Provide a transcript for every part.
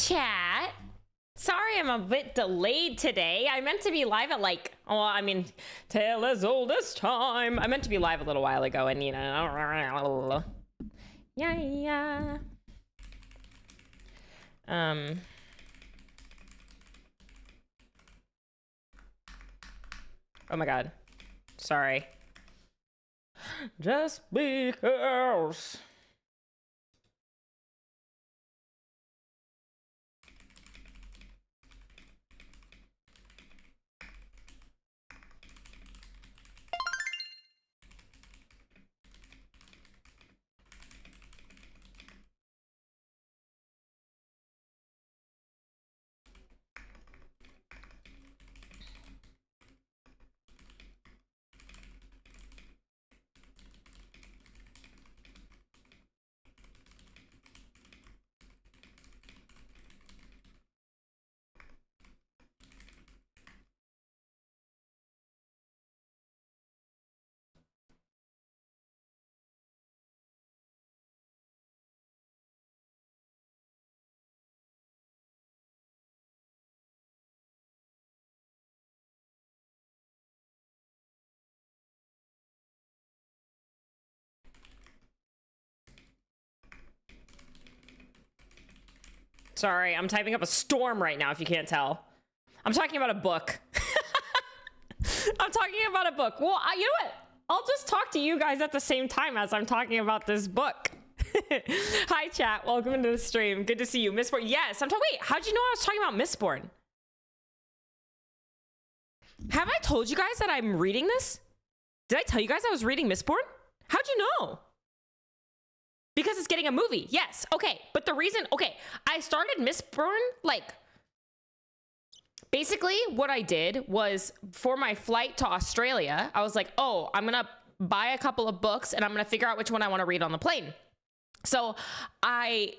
chat. Sorry I'm a bit delayed today. I meant to be live at like, oh, I mean, tale as old as time. I meant to be live a little while ago and, you know, yeah. Oh my God. Sorry. Just because. Sorry, I'm typing up a storm right now, if you can't tell. I'm talking about a book. I'm talking about a book. Well, you know what? I'll just talk to you guys at the same time as I'm talking about this book. Hi, chat. Welcome to the stream. Good to see you. Mistborn. Yes, I'm talking. Wait, how'd you know I was talking about Mistborn? Have I told you guys that I'm reading this? Did I tell you guys I was reading Mistborn? How'd you know? Because it's getting a movie. Yes. Okay. But the reason, okay, I started Mistborn, like, basically what I did was for my flight to Australia, I was like, oh, I'm going to buy a couple of books and I'm going to figure out which one I want to read on the plane. So I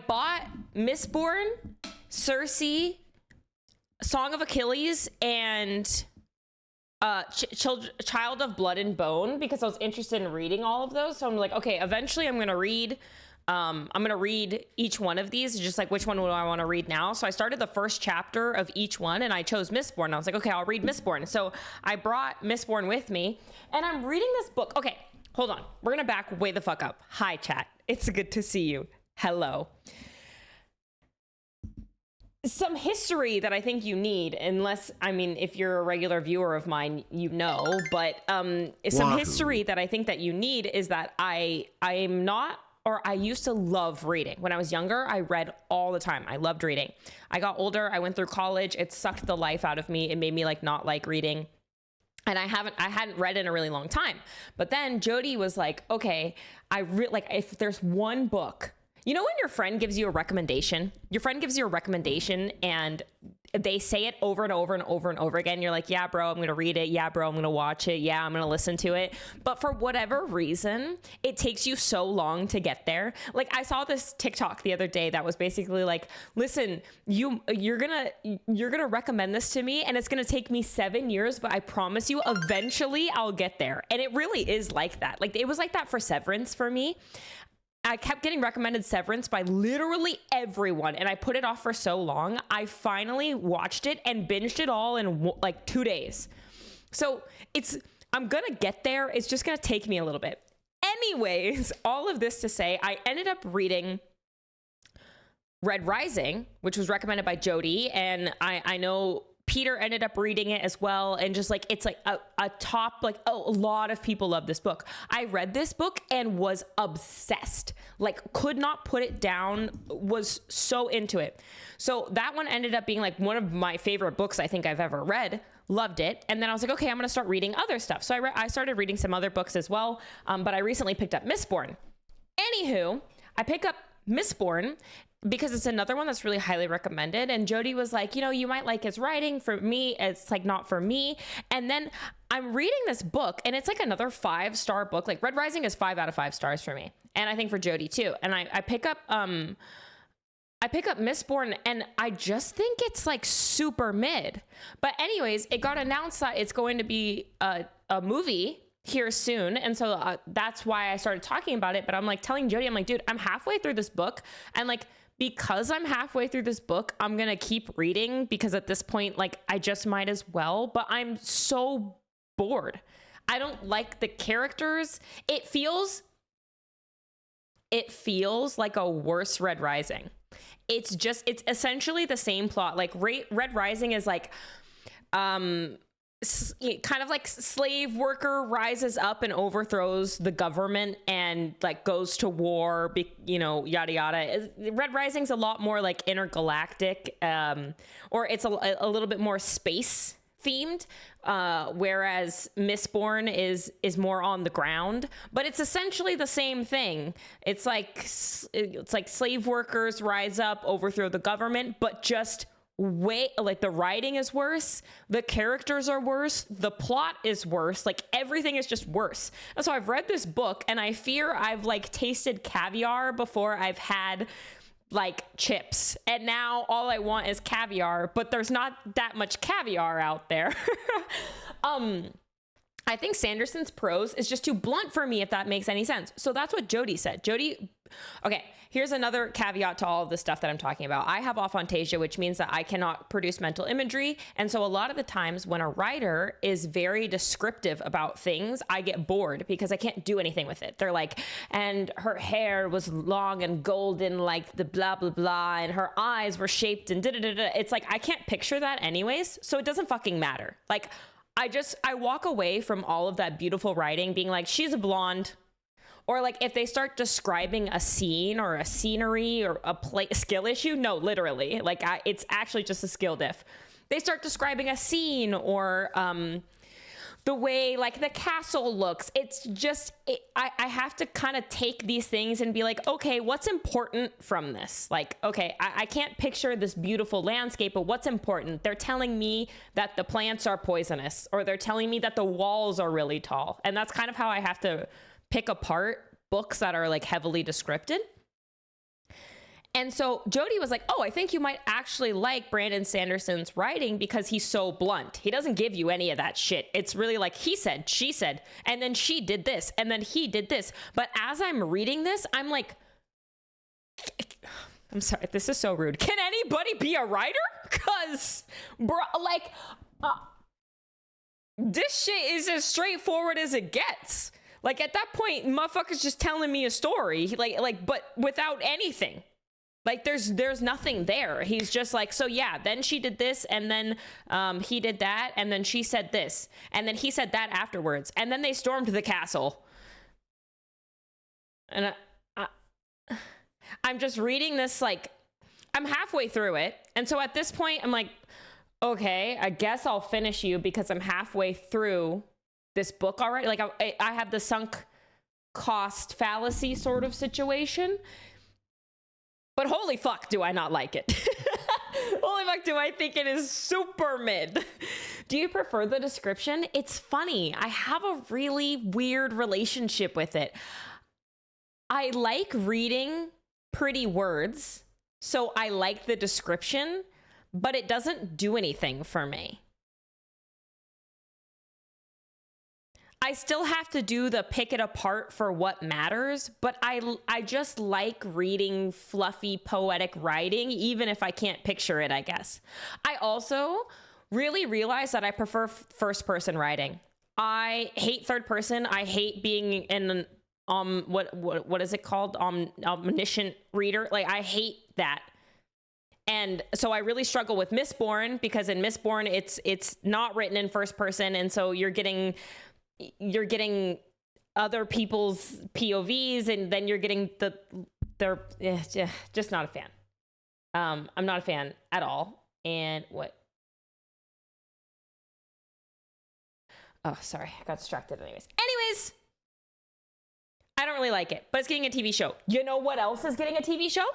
bought Mistborn, Circe, Song of Achilles, and Child of Blood and Bone, because I was interested in reading all of those. So I'm like, okay, eventually I'm gonna read each one of these, just like which one do I want to read now. So I started the first chapter of each one and I chose Mistborn. I was like, okay, I'll read Mistborn. So I brought Mistborn with me and I'm reading this book. Okay, hold on, we're gonna back way the fuck up. Hi chat, it's good to see you. Hello. Some history that I think you need, unless, I mean, if you're a regular viewer of mine, you know, but some history that I think that you need is that I used to love reading. When I was younger, I read all the time. I loved reading. I got older, I went through college, it sucked the life out of me. It made me like not like reading. And I hadn't read in a really long time. But then Jody was like, okay, if there's one book. You know when your friend gives you a recommendation? Your friend gives you a recommendation and they say it over and over and over and over again. You're like, yeah, bro, I'm going to read it. Yeah, bro, I'm going to watch it. Yeah, I'm going to listen to it. But for whatever reason, it takes you so long to get there. Like I saw this TikTok the other day that was basically like, listen, you're going to recommend this to me and it's going to take me 7 years, but I promise you eventually I'll get there. And it really is like that. Like it was like that for Severance for me. I kept getting recommended Severance by literally everyone, and I put it off for so long. I finally watched it and binged it all in like 2 days. So I'm gonna get there. It's just gonna take me a little bit. Anyways, all of this to say, I ended up reading Red Rising, which was recommended by Jody, and I know Peter ended up reading it as well. And just like, it's like a top, like, oh, a lot of people love this book. I read this book and was obsessed, like could not put it down, was so into it. So that one ended up being like one of my favorite books I think I've ever read. Loved it. And then I was like, okay, I'm going to start reading other stuff. So I started reading some other books as well. But I recently picked up Mistborn. Anywho, I pick up Mistborn because it's another one that's really highly recommended. And Jody was like, you know, you might like his writing. For me, it's like not for me. And then I'm reading this book and it's like another 5-star book. Like Red Rising is 5 out of 5 stars for me. And I think for Jody too. And I pick up Mistborn and I just think it's like super mid. But anyways, it got announced that it's going to be a movie here soon. And so that's why I started talking about it. But I'm like telling Jody, I'm like, dude, I'm halfway through this book and like because I'm halfway through this book, I'm going to keep reading because at this point, like, I just might as well, but I'm so bored. I don't like the characters. It feels like a worse Red Rising. It's essentially the same plot. Like Red Rising is like, kind of like slave worker rises up and overthrows the government and like goes to war, yada yada. Red Rising's a lot more like intergalactic, or it's a little bit more space themed, whereas Mistborn is more on the ground, but it's essentially the same thing. It's like slave workers rise up, overthrow the government, but just way, like, the writing is worse, the characters are worse, the plot is worse, like everything is just worse. And so I've read this book and I fear I've like tasted caviar before I've had like chips, and now all I want is caviar, but there's not that much caviar out there. I think Sanderson's prose is just too blunt for me, if that makes any sense. So that's what Jody said. Okay, here's another caveat to all of the stuff that I'm talking about. I have aphantasia, which means that I cannot produce mental imagery. And so a lot of the times when a writer is very descriptive about things, I get bored because I can't do anything with it. They're like, and her hair was long and golden like the blah, blah, blah, and her eyes were shaped and da-da-da-da. It's like, I can't picture that anyways, so it doesn't fucking matter. Like, I walk away from all of that beautiful writing being like, she's a blonde. Or like if they start describing a scene or a scenery or a skill issue, no, literally, like it's actually just a skill diff. They start describing a scene or the way like the castle looks. It's just, I have to kind of take these things and be like, okay, what's important from this? Like, okay, I can't picture this beautiful landscape, but what's important? They're telling me that the plants are poisonous, or they're telling me that the walls are really tall. And that's kind of how I have to pick apart books that are like heavily descripted. And so Jody was like, oh, I think you might actually like Brandon Sanderson's writing because he's so blunt. He doesn't give you any of that shit. It's really like he said, she said, and then she did this, and then he did this. But as I'm reading this, I'm like, I'm sorry, this is so rude. Can anybody be a writer? Because, bro, like, this shit is as straightforward as it gets. Like, at that point, motherfucker's just telling me a story, like, but without anything. Like, there's nothing there. He's just like, so yeah, then she did this, and then he did that, and then she said this, and then he said that afterwards, and then they stormed the castle. And I'm just reading this, like, I'm halfway through it, and so at this point, I'm like, okay, I guess I'll finish you because I'm halfway through this book already. Like, I have the sunk cost fallacy sort of situation. But holy fuck, do I not like it. Holy fuck, do I think it is super mid. Do you prefer the description? It's funny. I have a really weird relationship with it. I like reading pretty words, so I like the description, but it doesn't do anything for me. I still have to do the pick it apart for what matters, but I just like reading fluffy, poetic writing, even if I can't picture it, I guess. I also really realize that I prefer first-person writing. I hate third person. I hate being in what is it called? Omniscient reader. Like, I hate that. And so I really struggle with Mistborn because in Mistborn it's not written in first person, and so you're getting other people's POVs, and then you're getting just not a fan. I'm not a fan at all. And what? Oh, sorry, I got distracted. Anyways, I don't really like it, but it's getting a TV show. You know what else is getting a TV show?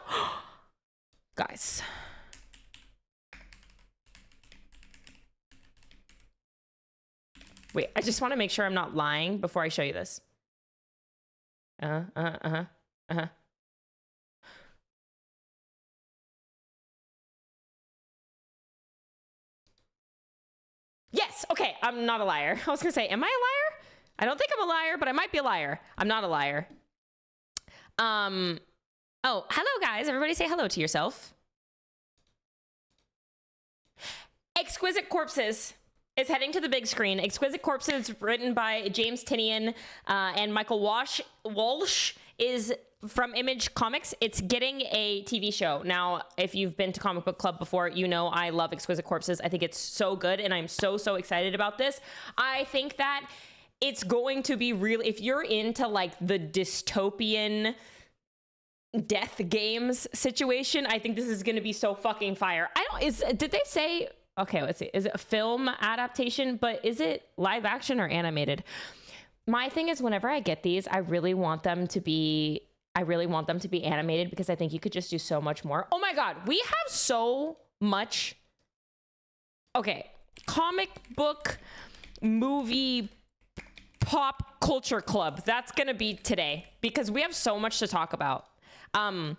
Guys. Wait, I just want to make sure I'm not lying before I show you this. Yes, okay, I'm not a liar. I was gonna say, am I a liar? I don't think I'm a liar, but I might be a liar. I'm not a liar. Oh, hello guys. Everybody say hello to yourself. Exquisite Corpses is heading to the big screen. Exquisite Corpses, written by James Tynion and Michael Walsh, is from Image Comics. It's getting a TV show. Now, if you've been to Comic Book Club before, you know I love Exquisite Corpses. I think it's so good, and I'm so excited about this. I think that it's going to be really, if you're into like the dystopian death games situation, I think this is going to be so fucking fire. Did they say, okay, let's see, is it a film adaptation, but is it live action or animated? My thing is, whenever I get these, I really want them to be animated, because I think you could just do so much more. Oh my God, we have so much. Okay, comic book movie pop culture club. That's gonna be today, because we have so much to talk about. I'm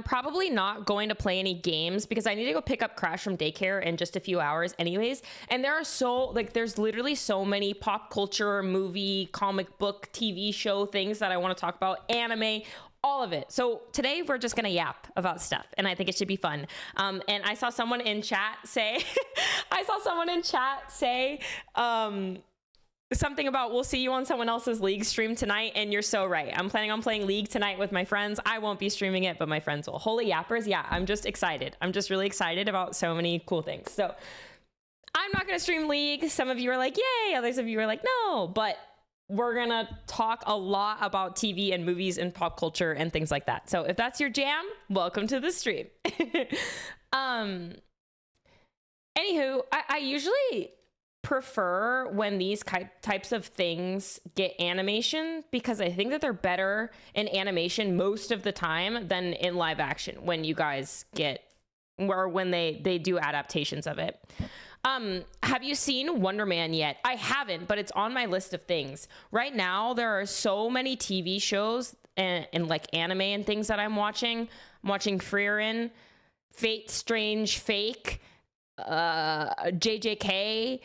probably not going to play any games because I need to go pick up Crash from daycare in just a few hours anyways. And there's literally so many pop culture, movie, comic book, TV show things that I want to talk about, anime, all of it. So today we're just going to yap about stuff, and I think it should be fun. And I saw someone in chat say, something about, we'll see you on someone else's League stream tonight, and you're so right. I'm planning on playing League tonight with my friends. I won't be streaming it, but my friends will. Holy yappers, yeah, I'm just excited. I'm just really excited about so many cool things. So I'm not gonna stream League. Some of you are like, yay, others of you are like, no, but we're gonna talk a lot about TV and movies and pop culture and things like that. So if that's your jam, welcome to the stream. Anywho, I usually prefer when these types of things get animation, because I think that they're better in animation most of the time than in live action when you guys get, or when they do adaptations of it. Have you seen Wonder Man yet? I haven't, but it's on my list of things. Right now, there are so many TV shows and like anime and things that I'm watching. I'm watching Frieren, Fate Strange Fake, JJK,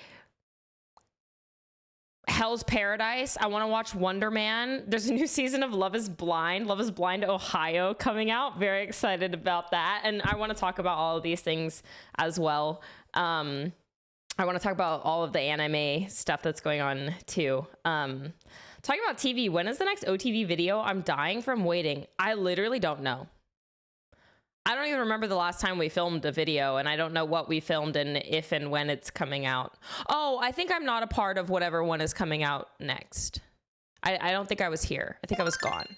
Hell's Paradise. I want to watch Wonder Man. There's a new season of Love is Blind Ohio coming out. Very excited about that. And I want to talk about all of these things as well. I want to talk about all of the anime stuff that's going on too. Talking about TV, when is the next OTV video? I'm dying from waiting. I literally don't know. I don't even remember the last time we filmed a video, and I don't know what we filmed and if and when it's coming out. Oh, I think I'm not a part of whatever one is coming out next. I don't think I was here. I think I was gone.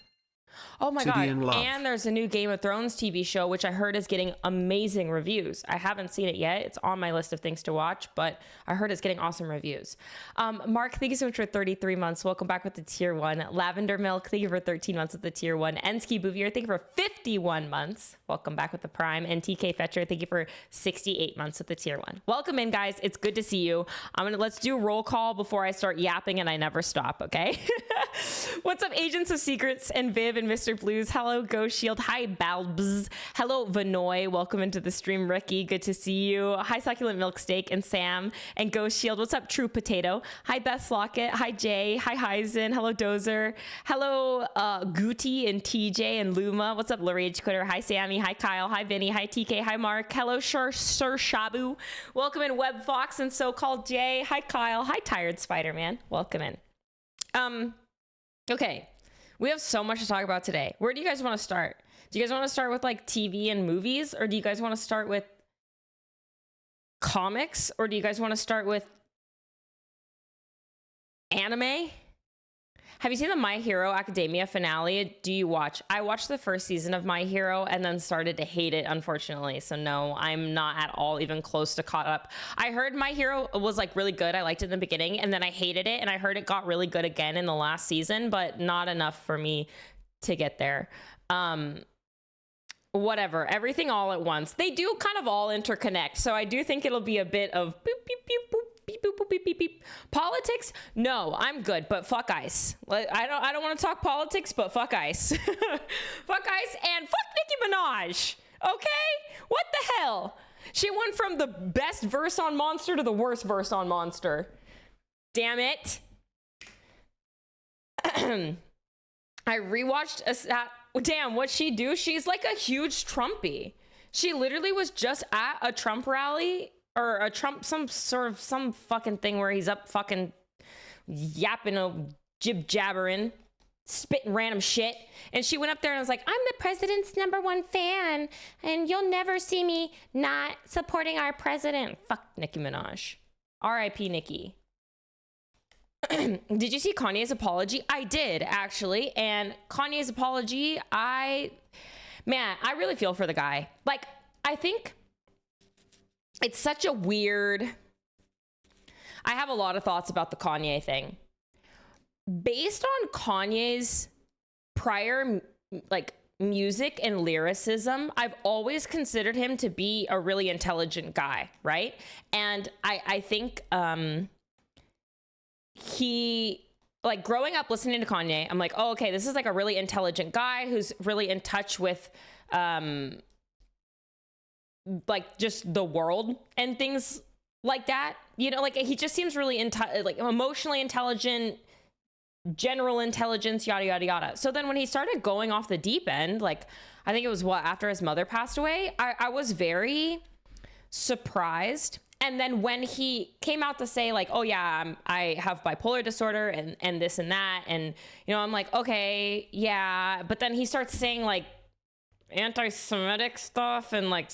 Oh my God. And there's a new Game of Thrones TV show, which I heard is getting amazing reviews. I haven't seen it yet. It's on my list of things to watch, but I heard it's getting awesome reviews. Mark, thank you so much for 33 months. Welcome back with the tier 1. Lavender Milk, thank you for 13 months with the tier 1. Ensky Bouvier, thank you for 51 months. Welcome back with the Prime. And TK Fetcher, thank you for 68 months with the tier 1. Welcome in, guys. It's good to see you. Let's do a roll call before I start yapping and I never stop, okay? What's up, Agents of Secrets and Viv and Mr. Blues? Hello, Ghost Shield. Hi, Balbs. Hello, Vanoy. Welcome into the stream, Ricky. Good to see you. Hi, Succulent Milk Steak and Sam and Ghost Shield. What's up, True Potato? Hi, Beth Lockett. Hi, Jay. Hi, Heisen. Hello, Dozer. Hello, Guti and TJ and Luma. What's up, Lorage Quitter? Hi, Sammy. Hi, Kyle. Hi, Vinny. Hi, TK. Hi, Mark. Hello, Sir Shabu. Welcome in, Web Fox and So-Called Jay. Hi, Kyle. Hi, Tired Spider-Man. Welcome in. Okay, we have so much to talk about today. Where do you guys want to start? Do you guys want to start with like TV and movies, or do you guys want to start with comics, or do you guys want to start with anime? Have you seen the My Hero Academia finale? Do you watch? I watched the first season of My Hero and then started to hate it, unfortunately. So no, I'm not at all even close to caught up. I heard My Hero was like really good. I liked it in the beginning, and then I hated it, and I heard it got really good again in the last season, but not enough for me to get there. Whatever, everything all at once. They do kind of all interconnect. So I do think it'll be a bit of boop, beep, beep, boop. Beep, boop, boop, beep, beep, beep. Politics? No, I'm good, but fuck ICE. I don't want to talk politics, but fuck ICE. Fuck ICE and fuck Nicki Minaj. Okay? What the hell? She went from the best verse on Monster to the worst verse on Monster. Damn it. I rewatched Damn, what'd she do? She's like a huge Trumpy. She literally was just at a Trump rally or a Trump, some fucking thing where he's up fucking yapping, jib-jabbering, spitting random shit. And she went up there and was like, I'm the president's #1 fan, and you'll never see me not supporting our president. Fuck Nicki Minaj. R.I.P. Nicki. Did you see Kanye's apology? I did, actually. And Kanye's apology, I really feel for the guy. Like, I think it's such a weird... I have a lot of thoughts about the Kanye thing. Based on Kanye's prior, like, music and lyricism, I've always considered him to be a really intelligent guy, right? And I think... he, like, growing up listening to Kanye, I'm like, oh, okay, this is like a really intelligent guy who's really in touch with like just the world and things like that, you know, like he just seems really like emotionally intelligent, general intelligence, yada yada yada. So then when he started going off the deep end, like I think it was after his mother passed away, I was very surprised. And then when he came out to say like, oh yeah, I have bipolar disorder and this and that. And, you know, I'm like, okay, yeah. But then he starts saying like anti-Semitic stuff and like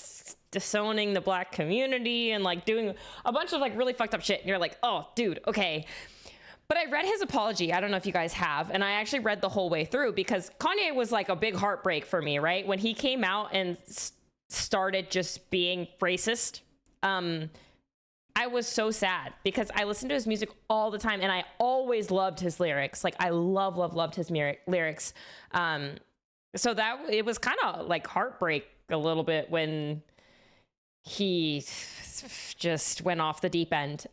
disowning the black community and like doing a bunch of like really fucked up shit. And you're like, oh dude, okay. But I read his apology. I don't know if you guys have. And I actually read the whole way through because Kanye was like a big heartbreak for me, right? When he came out and started just being racist. I was so sad because I listened to his music all the time and I always loved his lyrics. Like I loved his lyrics. So that it was kind of like heartbreak a little bit when he just went off the deep end.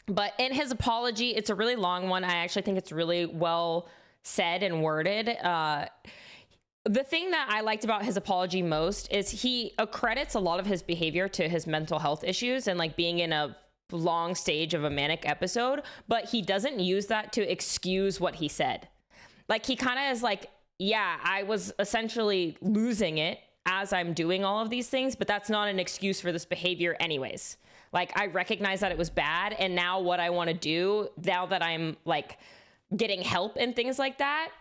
But in his apology, it's a really long one. I actually think it's really well said and worded. The thing that I liked about his apology most is he accredits a lot of his behavior to his mental health issues and like being in a long stage of a manic episode, but he doesn't use that to excuse what he said. Like he kind of is like, yeah, I was essentially losing it as I'm doing all of these things, but that's not an excuse for this behavior anyways. Like I recognize that it was bad. And now what I want to do now that I'm like getting help and things like that,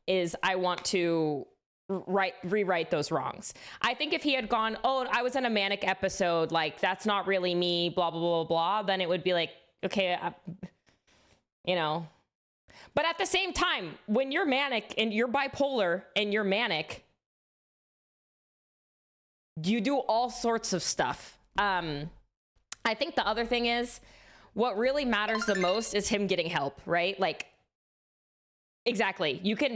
is I want to rewrite those wrongs. I think if he had gone, oh, I was in a manic episode, like that's not really me, blah, blah, blah, blah, then it would be like, okay, you know. But at the same time, when you're manic and you're bipolar and you're manic, you do all sorts of stuff. I think the other thing is what really matters the most is him getting help, right? Like, exactly. You could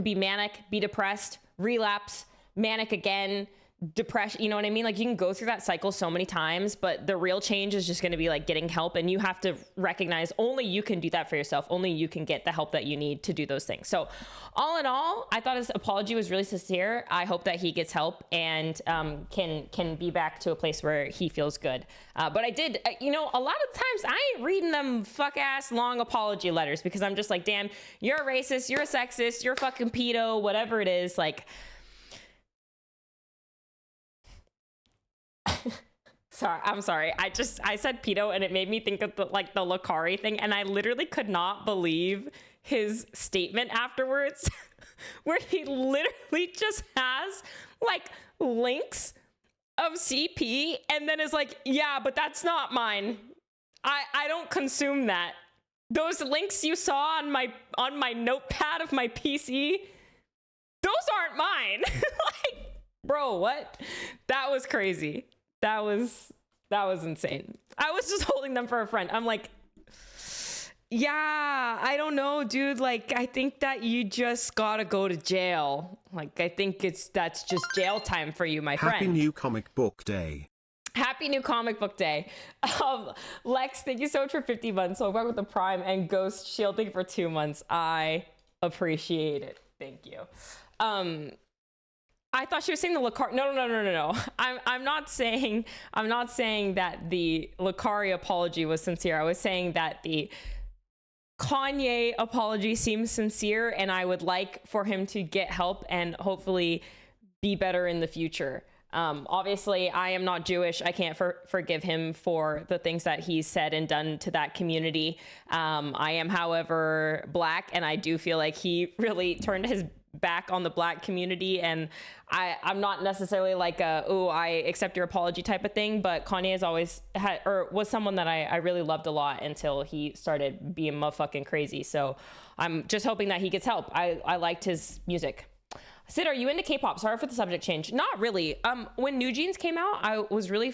be manic, be depressed, relapse, manic again, depression. You know what I mean? Like you can go through that cycle so many times, but the real change is just going to be like getting help. And you have to recognize only you can do that for yourself. Only you can get the help that you need to do those things. So all in all, I thought his apology was really sincere. I hope that he gets help and can be back to a place where he feels good. But I did, you know, a lot of times I ain't reading them fuck ass long apology letters because I'm just like, damn, you're a racist, you're a sexist, you're a fucking pedo, whatever it is. Like, I'm sorry. I said pedo and it made me think of the Lakari thing. And I literally could not believe his statement afterwards where he literally just has like links of CP and then is like, yeah, but that's not mine. I don't consume that. Those links you saw on my notepad of my PC, those aren't mine. Like, bro, what? That was crazy. That was insane. I was just holding them for a friend. I'm like, yeah, I don't know, dude. Like, I think that you just gotta go to jail. Like, I think that's just jail time for you, my friend. Happy New Comic Book Day. Happy New Comic Book Day. Lex, thank you so much for 50 months. So back with the Prime and Ghost shielding for 2 months. I appreciate it. Thank you. I thought she was saying the Lakari. No. I'm not saying that the Lakari apology was sincere. I was saying that the Kanye apology seems sincere, and I would like for him to get help and hopefully be better in the future. Obviously, I am not Jewish. I can't forgive him for the things that he's said and done to that community. I am, however, Black, and I do feel like he really turned his back on the Black community, and I'm not necessarily like I accept your apology type of thing, but Kanye has always had, or was someone that I really loved a lot until he started being motherfucking crazy. So I'm just hoping that he gets help. I liked his music. Sid, are you into K-pop? Sorry for the subject change. Not really. When New Jeans came out, I was really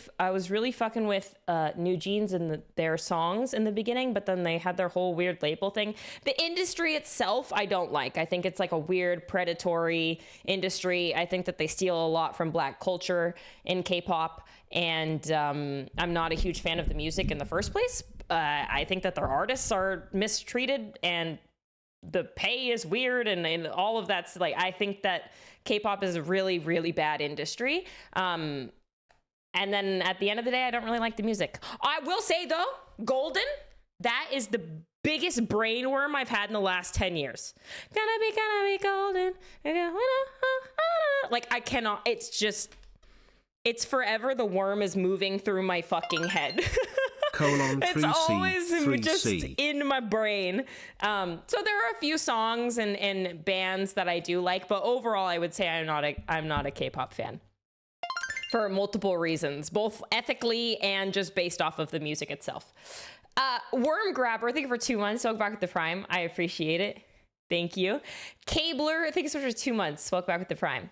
fucking with New Jeans and their songs in the beginning, but then they had their whole weird label thing. The industry itself, I don't like. I think it's like a weird predatory industry. I think that they steal a lot from Black culture in K-pop, and I'm not a huge fan of the music in the first place. I think that their artists are mistreated, and the pay is weird, and all of that's like, I think that K-pop is a really, really bad industry. And then at the end of the day, I don't really like the music. I will say though, Golden, that is the biggest brain worm I've had in the last 10 years. Gonna be golden. Like, I cannot, it's forever the worm is moving through my fucking head. It's always just in my brain. So there are a few songs and bands that I do like, but overall I would say I'm not a K-pop fan for multiple reasons, both ethically and just based off of the music itself. Worm Grabber, thank you for 2 months. Welcome back with the Prime. I appreciate it. Thank you. Cabler, thank you so much for 2 months. Welcome back with the Prime.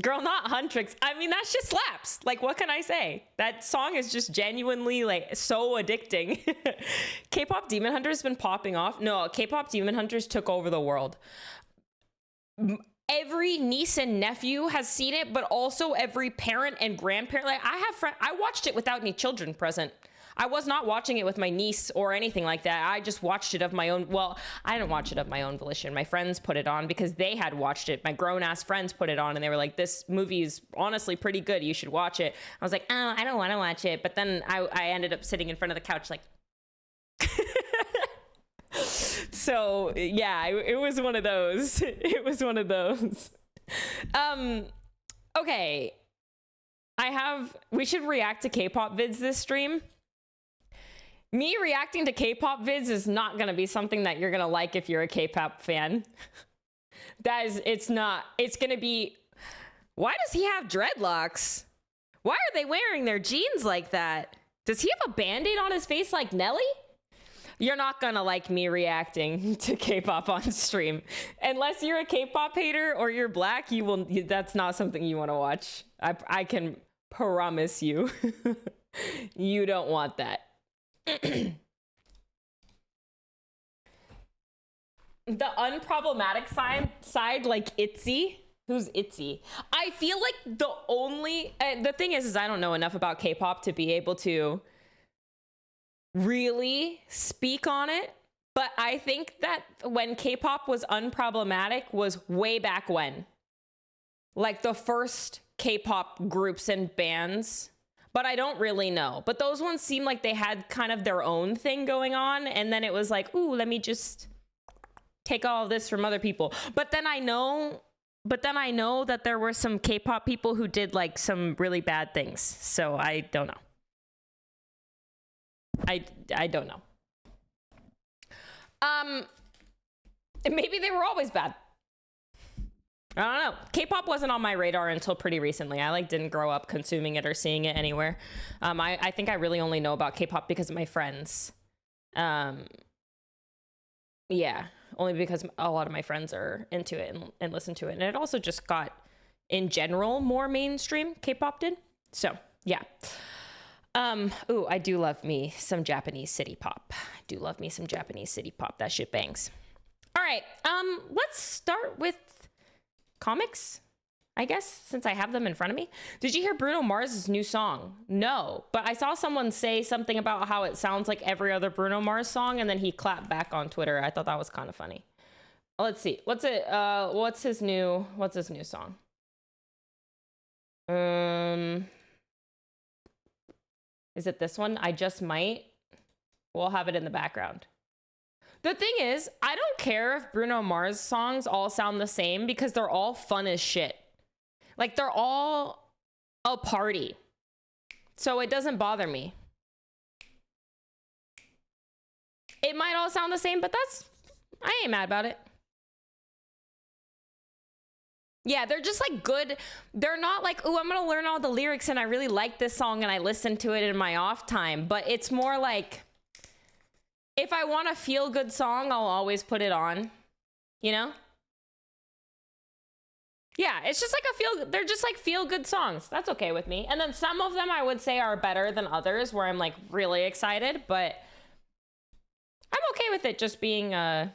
Girl, not Huntrix. I mean, that shit slaps. Like, what can I say? That song is just genuinely like so addicting. K-pop Demon Hunters has been popping off. No, K-pop Demon Hunters took over the world. Every niece and nephew has seen it, but also every parent and grandparent. Like, I watched it without any children present. I was not watching it with my niece or anything like that. I just watched it of my own. Well, I didn't watch it of my own volition. My friends put it on because they had watched it. My grown-ass friends put it on, and they were like, this movie is honestly pretty good. You should watch it. I was like, oh, I don't want to watch it. But then I ended up sitting in front of the couch like... So, yeah, it was one of those. It was one of those. Okay. We should react to K-pop vids this stream. Me reacting to K-pop vids is not going to be something that you're going to like if you're a K-pop fan. It's going to be, why does he have dreadlocks? Why are they wearing their jeans like that? Does he have a Band-Aid on his face like Nelly? You're not going to like me reacting to K-pop on stream. Unless you're a K-pop hater or you're Black, that's not something you want to watch. I can promise you. You don't want that. The unproblematic side, like Itzy. Who's Itzy? I feel like the thing is I don't know enough about K-pop to be able to really speak on it, but I think that when K-pop was unproblematic was way back when, like the first K-pop groups and bands. But I don't really know. But those ones seem like they had kind of their own thing going on. And then it was like, ooh, let me just take all of this from other people. But then I know that there were some K-pop people who did like some really bad things. So I don't know. I don't know. Maybe they were always bad. I don't know. K-pop wasn't on my radar until pretty recently. I didn't grow up consuming it or seeing it anywhere. I think I really only know about K-pop because of my friends. Yeah, only because a lot of my friends are into it and listen to it. And it also just got, in general, more mainstream. K-pop did. So, yeah. Ooh, I do love me some Japanese city pop. That shit bangs. All right. Let's start with comics, I guess, since I have them in front of me. Did you hear Bruno Mars's new song? No, but I saw someone say something about how it sounds like every other Bruno Mars song, and then he clapped back on Twitter. I thought that was kind of funny. Let's see. What's his new song? Is it this one? I Just Might. We'll have it in the background. The thing is, I don't care if Bruno Mars songs all sound the same because they're all fun as shit. Like, they're all a party. So it doesn't bother me. It might all sound the same, but I ain't mad about it. Yeah, they're just like good. They're not like, oh, I'm going to learn all the lyrics and I really like this song and I listen to it in my off time. But it's more like, if I want a feel good song, I'll always put it on, you know? Yeah, it's just like they're just like feel good songs. That's okay with me. And then some of them I would say are better than others where I'm like really excited, but I'm okay with it just being Oh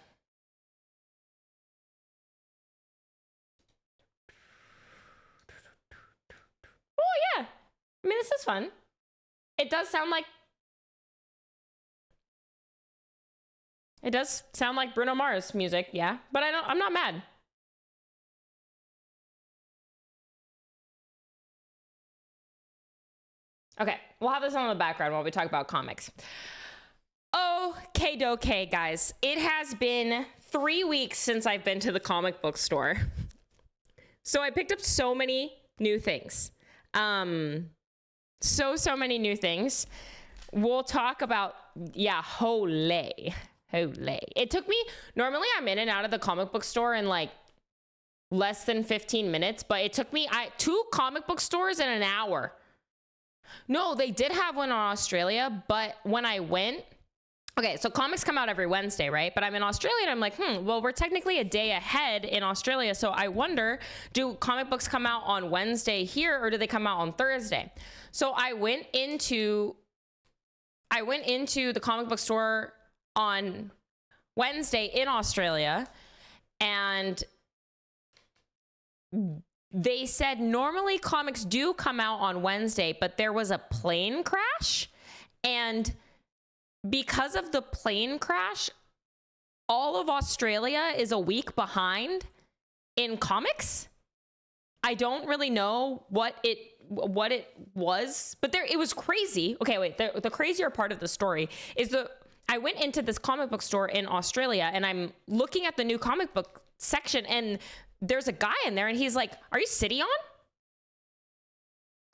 yeah. I mean, this is fun. It does sound like Bruno Mars music, yeah. But I'm not mad. Okay, we'll have this on the background while we talk about comics. Okay, guys. It has been 3 weeks since I've been to the comic book store. So I picked up so many new things. So many new things. We'll talk about, yeah, holy. It took me, normally I'm in and out of the comic book store in like less than 15 minutes, but it took me 2 comic book stores in an hour. No, they did have one in Australia, but when I went, okay, so comics come out every Wednesday, right? But I'm in Australia and I'm like, well, we're technically a day ahead in Australia. So I wonder, do comic books come out on Wednesday here or do they come out on Thursday? So I went into the comic book store on Wednesday in Australia, and they said normally comics do come out on Wednesday, but there was a plane crash, and because of the plane crash, all of Australia is a week behind in comics. I don't really know what it was, but it was crazy. Okay, wait, the crazier part of the story is I went into this comic book store in Australia and I'm looking at the new comic book section and there's a guy in there and he's like, "Are you Sydeon?"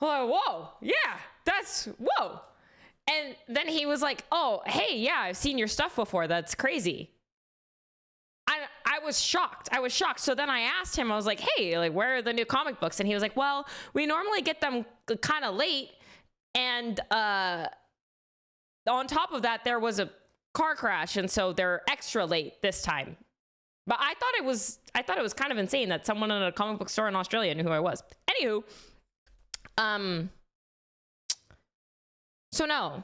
Oh, whoa, yeah, whoa. And then he was like, "Oh, hey, yeah, I've seen your stuff before. That's crazy." I was shocked. So then I asked him, I was like, "Hey, like, where are the new comic books?" And he was like, "Well, we normally get them kind of late. And on top of that, there was a car crash. And so they're extra late this time." But I thought it was kind of insane that someone in a comic book store in Australia knew who I was. Anywho, so no,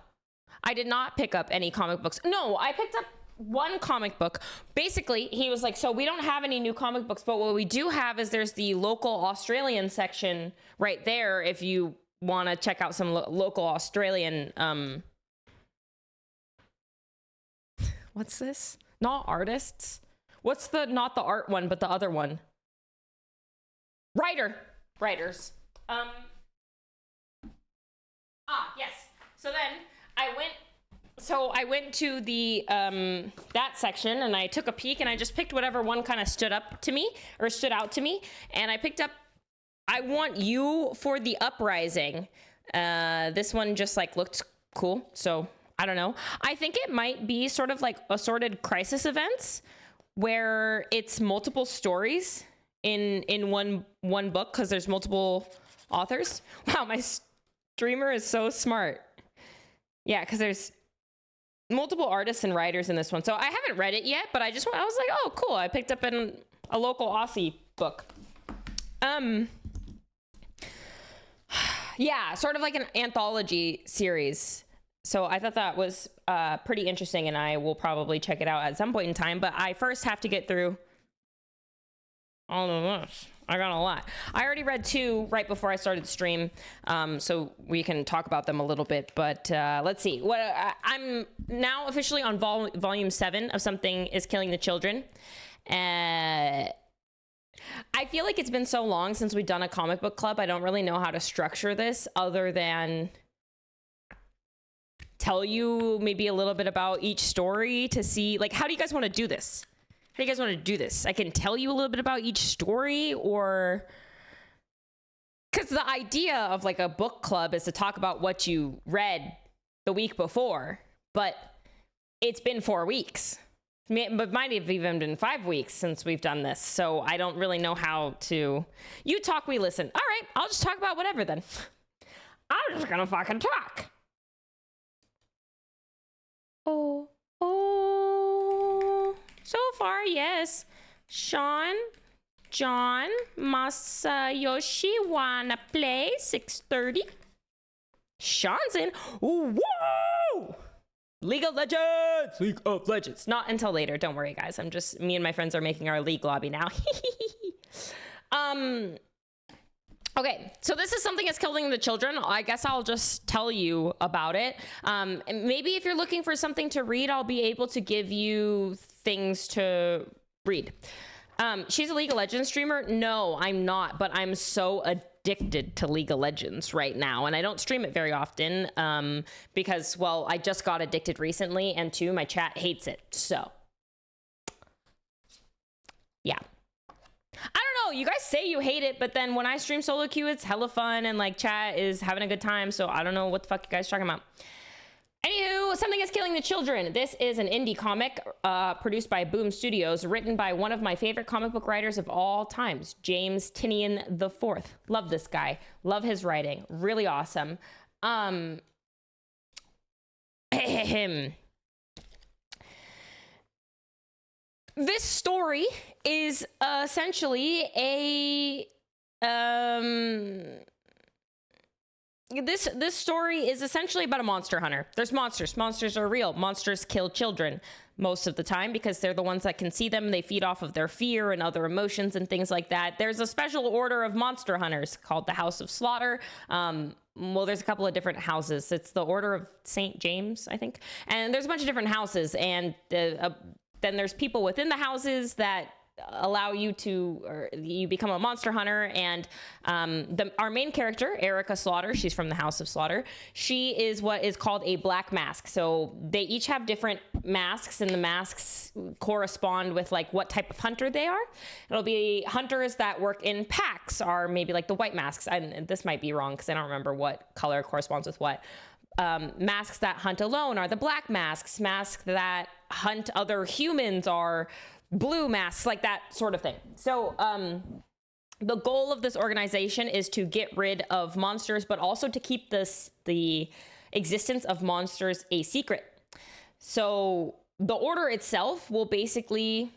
I did not pick up any comic books. No, I picked up one comic book. Basically, he was like, "So we don't have any new comic books, but what we do have is there's the local Australian section right there if you want to check out some local Australian what's this? Not artists. What's not the art one, but the other one? Writers. Yes. So then I went to the that section and I took a peek and I just picked whatever one kind of stood out to me, and I picked up I Want You for the Uprising. This one just like looked cool, so I don't know. I think it might be sort of like assorted crisis events where it's multiple stories in one book because there's multiple authors. Wow, my streamer is so smart. Yeah, because there's multiple artists and writers in this one. So I haven't read it yet, but I was like, oh, cool. I picked up a local Aussie book. Yeah, sort of like an anthology series. So I thought that was pretty interesting, and I will probably check it out at some point in time. But I first have to get through all of this. I got a lot. I already read 2 right before I started the stream, so we can talk about them a little bit. But let's see. I'm now officially on volume 7 of Something is Killing the Children. I feel like it's been so long since we've done a comic book club. I don't really know how to structure this other than tell you maybe a little bit about each story to see, like, how do you guys want to do this? How do you guys want to do this? I can tell you a little bit about each story, or because the idea of like a book club is to talk about what you read the week before, but it's been 4 weeks. But might have even been 5 weeks since we've done this. So I don't really know how to. You talk, we listen. All right, I'll just talk about whatever then. I'm just gonna fucking talk. Oh. So far, yes. Sean, John, Masayoshi wanna play 6:30. Sean's in. Whoa! League of Legends. Not until later. Don't worry, guys. Me and my friends are making our League lobby now. Okay, so this is something that's killing the children. I guess I'll just tell you about it. Maybe if you're looking for something to read, I'll be able to give you things to read. She's a League of Legends streamer. No, I'm not, but I'm so addicted to League of Legends right now, and I don't stream it very often because, well, I just got addicted recently, and two, my chat hates it. So, yeah. I don't know, you guys say you hate it, but then when I stream solo queue, it's hella fun, and like chat is having a good time, so I don't know what the fuck you guys are talking about. Anywho, Something is Killing the Children. This is an indie comic produced by Boom Studios, written by one of my favorite comic book writers of all times, James Tynion IV. Love this guy. Love his writing. Really awesome. This story is essentially this story is essentially about a monster hunter. There's monsters. Monsters are real. Monsters kill children most of the time because they're the ones that can see them. They feed off of their fear and other emotions and things like that. There's a special order of monster hunters called the House of Slaughter. Well, there's a couple of different houses. It's the Order of St. James, I think. And there's a bunch of different houses, and then there's people within the houses that allow you to, or you become a monster hunter. And our main character, Erica Slaughter, she's from the House of Slaughter. She is what is called a black mask. So they each have different masks, and the masks correspond with like what type of hunter they are. It'll be hunters that work in packs are maybe like the white masks. And this might be wrong because I don't remember what color corresponds with what. Masks that hunt alone are the black masks. Masks that hunt other humans are blue masks, like that sort of thing. So the goal of this organization is to get rid of monsters, but also to keep the existence of monsters a secret. So the order itself will basically,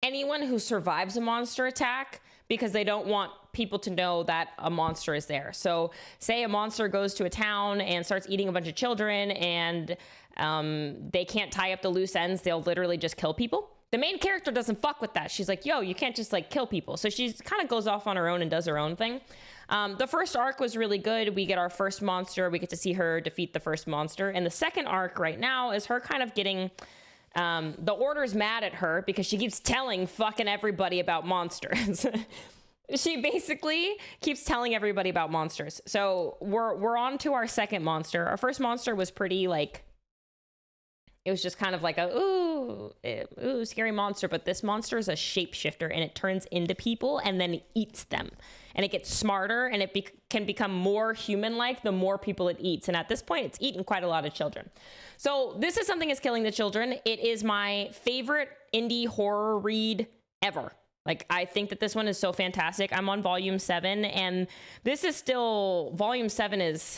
anyone who survives a monster attack, because they don't want people to know that a monster is there. So say a monster goes to a town and starts eating a bunch of children, and they can't tie up the loose ends. They'll literally just kill people. The main character doesn't fuck with that. She's like, yo, you can't just like kill people. So she kind of goes off on her own and does her own thing. The first arc was really good. We get our first monster. We get to see her defeat the first monster. And the second arc right now is her kind of getting... the Order's mad at her because she keeps telling fucking everybody about monsters. She basically keeps telling everybody about monsters. So we're on to our second monster. Our first monster was pretty like, it was just kind of like a ooh scary monster. But this monster is a shapeshifter, and it turns into people and then eats them. And it gets smarter, and it can become more human-like the more people it eats. And at this point, it's eaten quite a lot of children. So this is Something is Killing the Children. It is my favorite indie horror read ever. Like, I think that this one is so fantastic. I'm on volume 7, and this is still, volume 7 is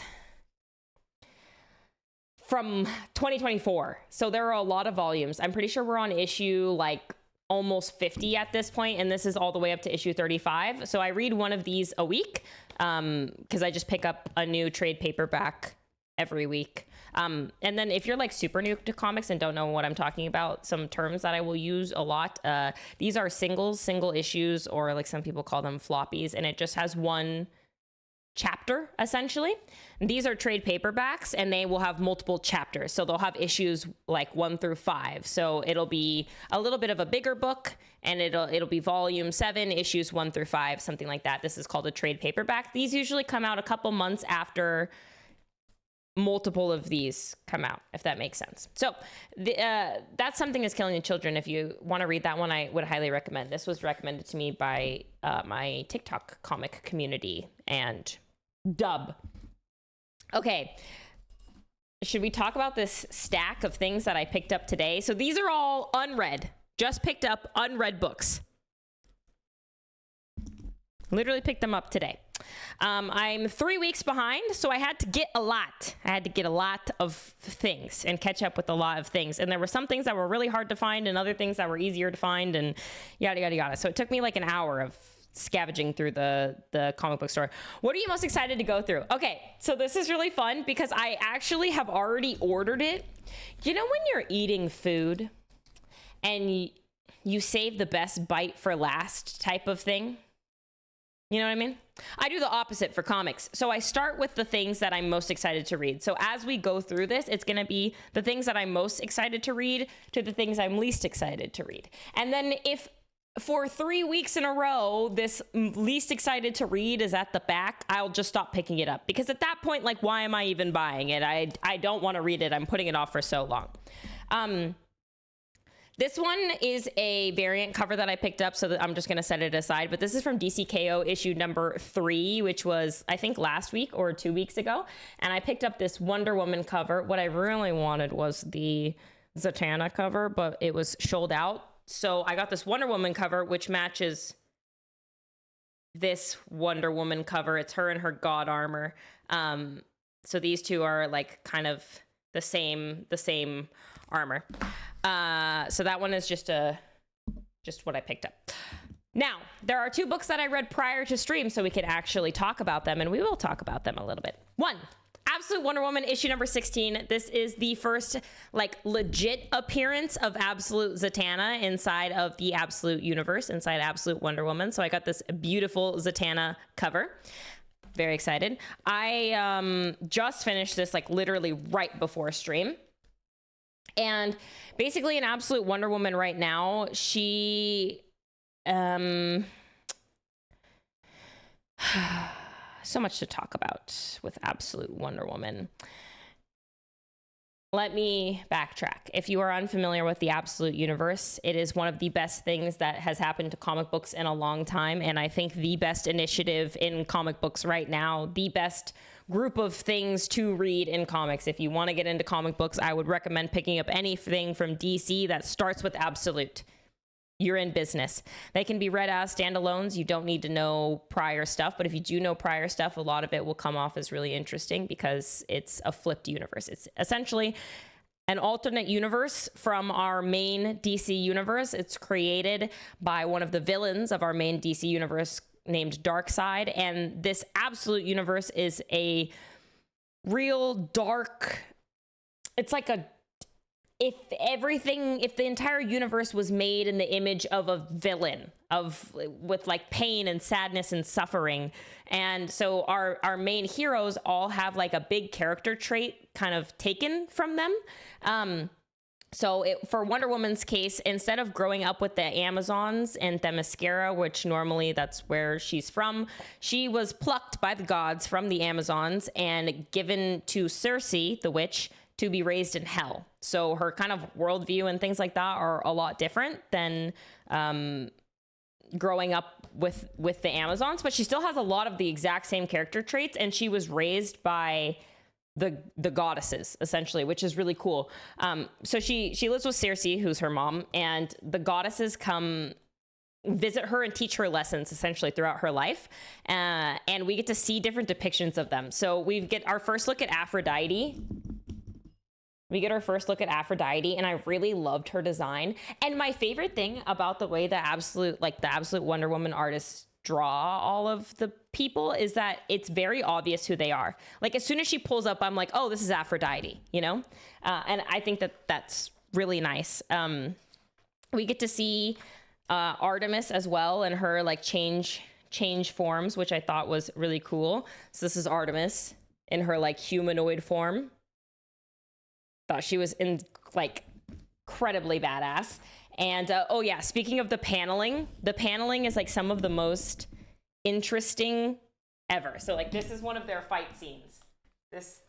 from 2024. So there are a lot of volumes. I'm pretty sure we're on issue like almost 50 at this point, and this is all the way up to issue 35. So I read one of these a week because I just pick up a new trade paperback every week. And then if you're like super new to comics and don't know what I'm talking about, some terms that I will use a lot, these are single issues, or like some people call them floppies, and it just has one chapter essentially. And these are trade paperbacks, and they will have multiple chapters. So they'll have issues like 1 through 5. So it'll be a little bit of a bigger book, and it'll be volume 7, issues 1 through 5, something like that. This is called a trade paperback. These usually come out a couple months after multiple of these come out, if that makes sense. So that's Something Is Killing the Children. If you want to read that one, I would highly recommend. This was recommended to me by my TikTok comic community and Dub. Okay. Should we talk about this stack of things that I picked up today? So these are all unread, just picked up unread books. Literally picked them up today. I'm 3 weeks behind, so I had to get a lot. I had to get a lot of things and catch up with a lot of things. And there were some things that were really hard to find and other things that were easier to find and yada, yada, yada. So it took me like an hour of scavenging through the comic book store. What are you most excited to go through? Okay, so this is really fun because I actually have already ordered it. You know when you're eating food and you save the best bite for last type of thing? You know what I mean? I do the opposite for comics. So I start with the things that I'm most excited to read. So as we go through this, it's going to be the things that I'm most excited to read to the things I'm least excited to read. And then if for 3 weeks in a row, this least excited to read is at the back, I'll just stop picking it up. Because at that point, like, why am I even buying it? I don't want to read it. I'm putting it off for so long. This one is a variant cover that I picked up, so that I'm just going to set it aside. But this is from DCKO issue number 3, which was, I think, last week or 2 weeks ago. And I picked up this Wonder Woman cover. What I really wanted was the Zatanna cover, but it was sold out. So I got this Wonder Woman cover, which matches this Wonder Woman cover. It's her in her god armor. So these two are like kind of the same armor. So that one is just what I picked up. Now, there are 2 books that I read prior to stream, so we could actually talk about them, and we will talk about them a little bit. 1, Absolute Wonder Woman issue number 16. This is the first like legit appearance of Absolute Zatanna inside of the Absolute universe, inside Absolute Wonder Woman. So I got this beautiful Zatanna cover. Very excited. I just finished this like literally right before stream. And basically in Absolute Wonder Woman right now, she so much to talk about with Absolute Wonder Woman. Let me backtrack. If you are unfamiliar with the Absolute universe, it is one of the best things that has happened to comic books in a long time. And I think the best initiative in comic books right now, the best group of things to read in comics. If you want to get into comic books, I would recommend picking up anything from DC that starts with Absolute. You're in business. They can be read as standalones. You don't need to know prior stuff, but if you do know prior stuff, a lot of it will come off as really interesting because it's a flipped universe. It's essentially an alternate universe from our main DC universe. It's created by one of the villains of our main DC universe named Darkseid, and this Absolute universe is a real dark, it's like if the entire universe was made in the image of a villain with like pain and sadness and suffering. And so our main heroes all have like a big character trait kind of taken from them. So for Wonder Woman's case, instead of growing up with the Amazons and Themyscira, which normally that's where she's from, she was plucked by the gods from the Amazons and given to Circe, the witch, to be raised in hell. So her kind of worldview and things like that are a lot different than growing up with the Amazons, but she still has a lot of the exact same character traits, and she was raised by the goddesses, essentially, which is really cool. So she lives with Circe, who's her mom, and the goddesses come visit her and teach her lessons essentially throughout her life. And we get to see different depictions of them. So we get our first look at Aphrodite. And I really loved her design. And my favorite thing about the way the Absolute Wonder Woman artists draw all of the people is that it's very obvious who they are. Like as soon as she pulls up, I'm like, oh, this is Aphrodite, you know? And I think that that's really nice. We get to see Artemis as well and her like change forms, which I thought was really cool. So this is Artemis in her like humanoid form. Thought she was incredibly badass. And oh yeah, speaking of the paneling is like some of the most interesting ever. So like this is one of their fight scenes. This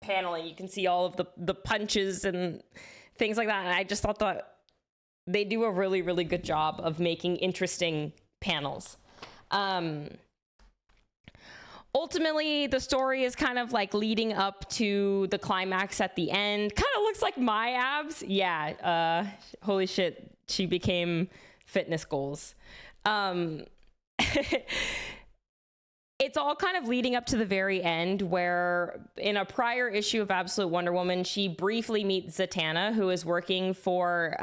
paneling. You can see all of the punches and things like that. And I just thought that they do a really, really good job of making interesting panels. Ultimately, the story is kind of like leading up to the climax at the end. Kind of looks like my abs. Yeah. Holy shit. She became fitness goals. It's all kind of leading up to the very end, where in a prior issue of Absolute Wonder Woman, she briefly meets Zatanna, who is working for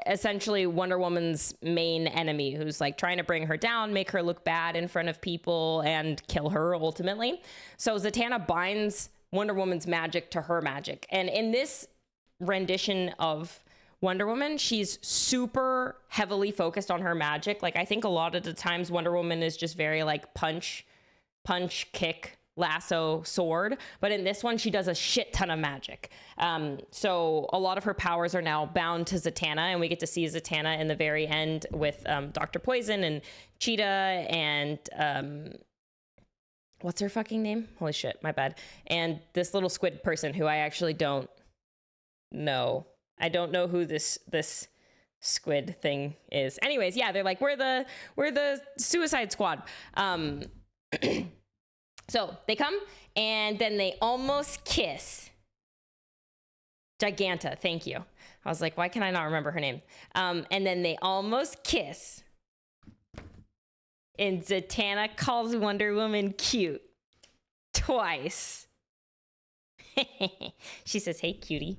essentially Wonder Woman's main enemy, who's like trying to bring her down, make her look bad in front of people, and kill her ultimately. So Zatanna binds Wonder Woman's magic to her magic. And in this rendition of Wonder Woman, she's super heavily focused on her magic. Like, I think a lot of the times Wonder Woman is just very like punch, kick, lasso, sword. But in this one, she does a shit ton of magic. So a lot of her powers are now bound to Zatanna, and we get to see Zatanna in the very end with Dr. Poison and Cheetah and what's her fucking name? Holy shit, my bad. And this little squid person who I actually don't know. I don't know who this squid thing is. Anyways, yeah, they're like, we're the Suicide Squad. So they come and then they almost kiss. Giganta, thank you. I was like, why can I not remember her name? And then they almost kiss. And Zatanna calls Wonder Woman cute. Twice. She says, hey, cutie.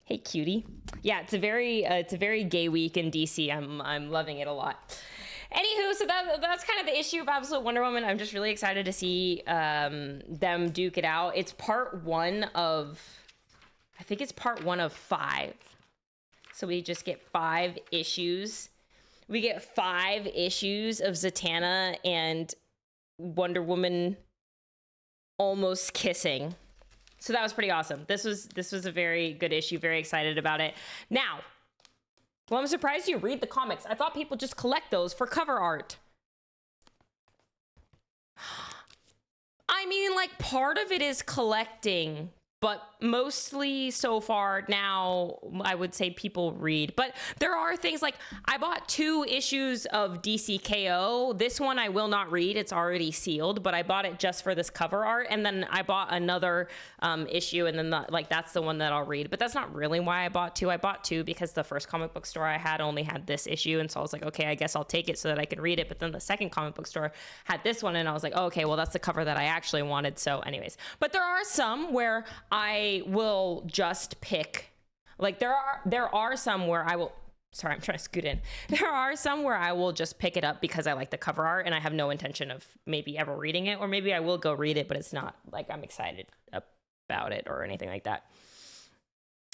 Hey, cutie. Yeah, it's a very gay week in DC. I'm loving it a lot. Anywho, so that's kind of the issue of Absolute Wonder Woman. I'm just really excited to see them duke it out. It's part one of 5. So we just get 5 issues. We get 5 issues of Zatanna and Wonder Woman almost kissing. So that was pretty awesome. This was a very good issue. Very excited about it. Now, well, I'm surprised you read the comics. I thought people just collect those for cover art. I mean, like, part of it is collecting, but mostly so far now, I would say people read. But there are things like, I bought 2 issues of DCKO. This one I will not read. It's already sealed, but I bought it just for this cover art. And then I bought another issue, and then that's the one that I'll read. But that's not really why I bought 2. I bought 2 because the first comic book store I had only had this issue. And so I was like, okay, I guess I'll take it so that I can read it. But then the second comic book store had this one, and I was like, oh, okay, well, that's the cover that I actually wanted. So anyways, but there are some where I will just pick, like there are some where I will, sorry, I'm trying to scoot in. There are some where I will just pick it up because I like the cover art and I have no intention of maybe ever reading it, or maybe I will go read it, but it's not like I'm excited about it or anything like that.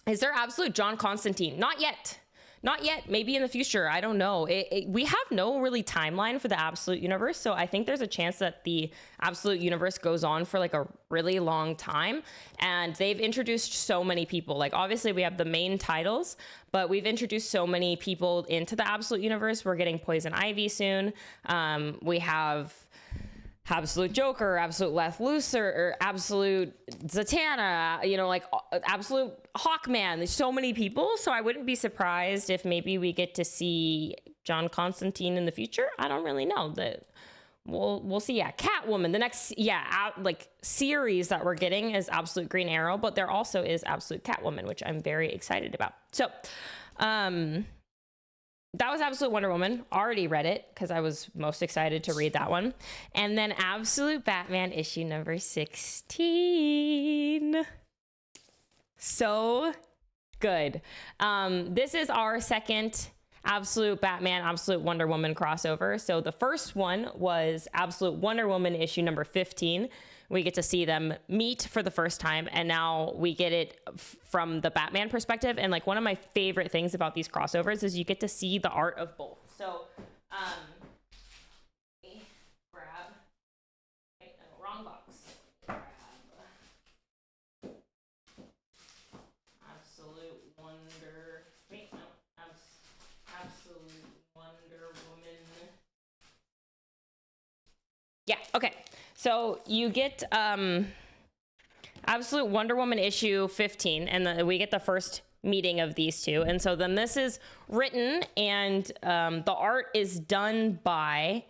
Is there absolute John Constantine? Not yet. Not yet. Maybe in the future. I don't know. We have no really timeline for the Absolute Universe, so I think there's a chance that the Absolute Universe goes on for like a really long time. And they've introduced so many people. Like, obviously, we have the main titles, but we've introduced so many people into the Absolute Universe. We're getting Poison Ivy soon. We have Absolute Joker, Absolute Lex Luthor, or Absolute Zatanna, like Absolute Hawkman. There's so many people, so I wouldn't be surprised if maybe we get to see John Constantine in the future. I don't really know. We'll see. Yeah, Catwoman. The next series that we're getting is Absolute Green Arrow, but there also is Absolute Catwoman, which I'm very excited about. So, that was Absolute Wonder Woman. Already read it because I was most excited to read that one. And then Absolute Batman issue number 16. So good. This is our second Absolute Batman, Absolute Wonder Woman crossover. So the first one was Absolute Wonder Woman issue number 15. We get to see them meet for the first time, and now we get it from the Batman perspective. And like, one of my favorite things about these crossovers is you get to see the art of both. So, wrong box. Grab Absolute Wonder. Wait, no, Absolute Wonder Woman. Yeah, okay. So you get Absolute Wonder Woman issue 15, and we get the first meeting of these two. And so then this is written, and the art is done by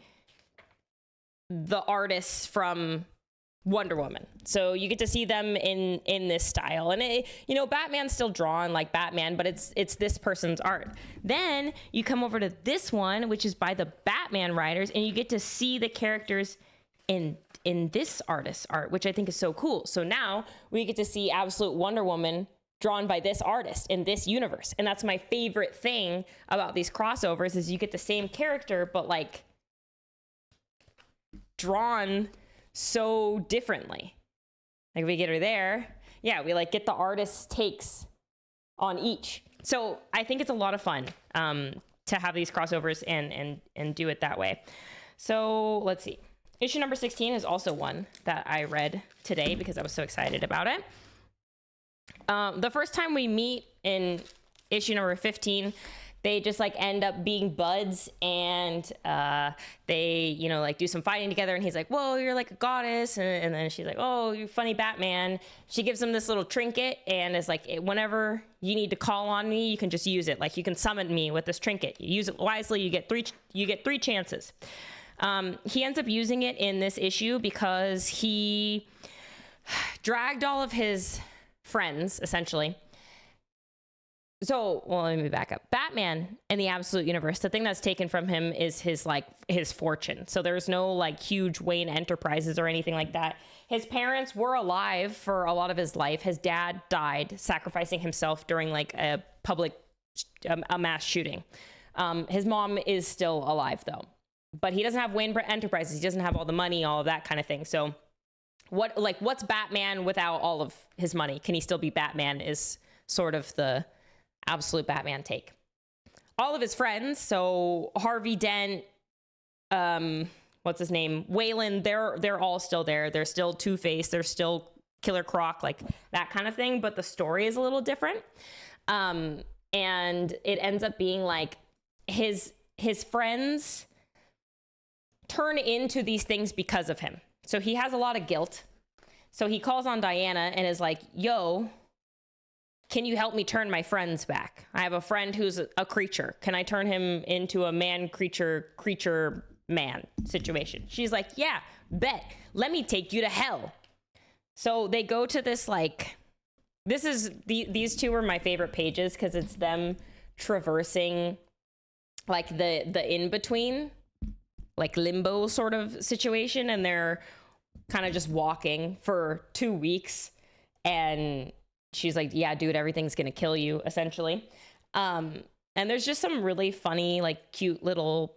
the artists from Wonder Woman. So you get to see them in this style. And it, you know, Batman's still drawn like Batman, but it's this person's art. Then you come over to this one, which is by the Batman writers, and you get to see the characters in this artist's art, which I think is so cool. So now we get to see Absolute Wonder Woman drawn by this artist in this universe. And that's my favorite thing about these crossovers is you get the same character, but like drawn so differently. Like we get her there. Yeah, we like get the artist's takes on each. So I think it's a lot of fun to have these crossovers and do it that way. So let's see. Issue number 16 is also one that I read today because I was so excited about it. The first time we meet in issue number 15, they just like end up being buds, and they, you know, like do some fighting together, and he's like, whoa, you're like a goddess, and then she's like, oh, you're funny Batman. She gives him this little trinket and is like, whenever you need to call on me, you can just use it. Like you can summon me with this trinket. You use it wisely, you get three chances. He ends up using it in this issue because he dragged all of his friends, essentially. So, well, let me back up. Batman in the Absolute Universe, the thing that's taken from him is his fortune. So there's no like huge Wayne Enterprises or anything like that. His parents were alive for a lot of his life. His dad died sacrificing himself during like a public, a mass shooting. His mom is still alive though, but he doesn't have Wayne Enterprises. He doesn't have all the money, all of that kind of thing. So what's Batman without all of his money? Can he still be Batman is sort of the Absolute Batman take. All of his friends, so Harvey Dent, what's his name, Wayland, they're all still there. They're still Two-Face, they're still Killer Croc, like that kind of thing, but the story is a little different. And it ends up being like his friends turn into these things because of him. So he has a lot of guilt. So he calls on Diana and is like, yo, can you help me turn my friends back? I have a friend who's a creature. Can I turn him into a man, creature, man situation? She's like, yeah, bet. Let me take you to hell. So they go to this, like, these two are my favorite pages because it's them traversing like the in-between, like limbo sort of situation. And they're kind of just walking for 2 weeks, and she's like, yeah, dude, everything's gonna kill you, essentially. And there's just some really funny, like cute little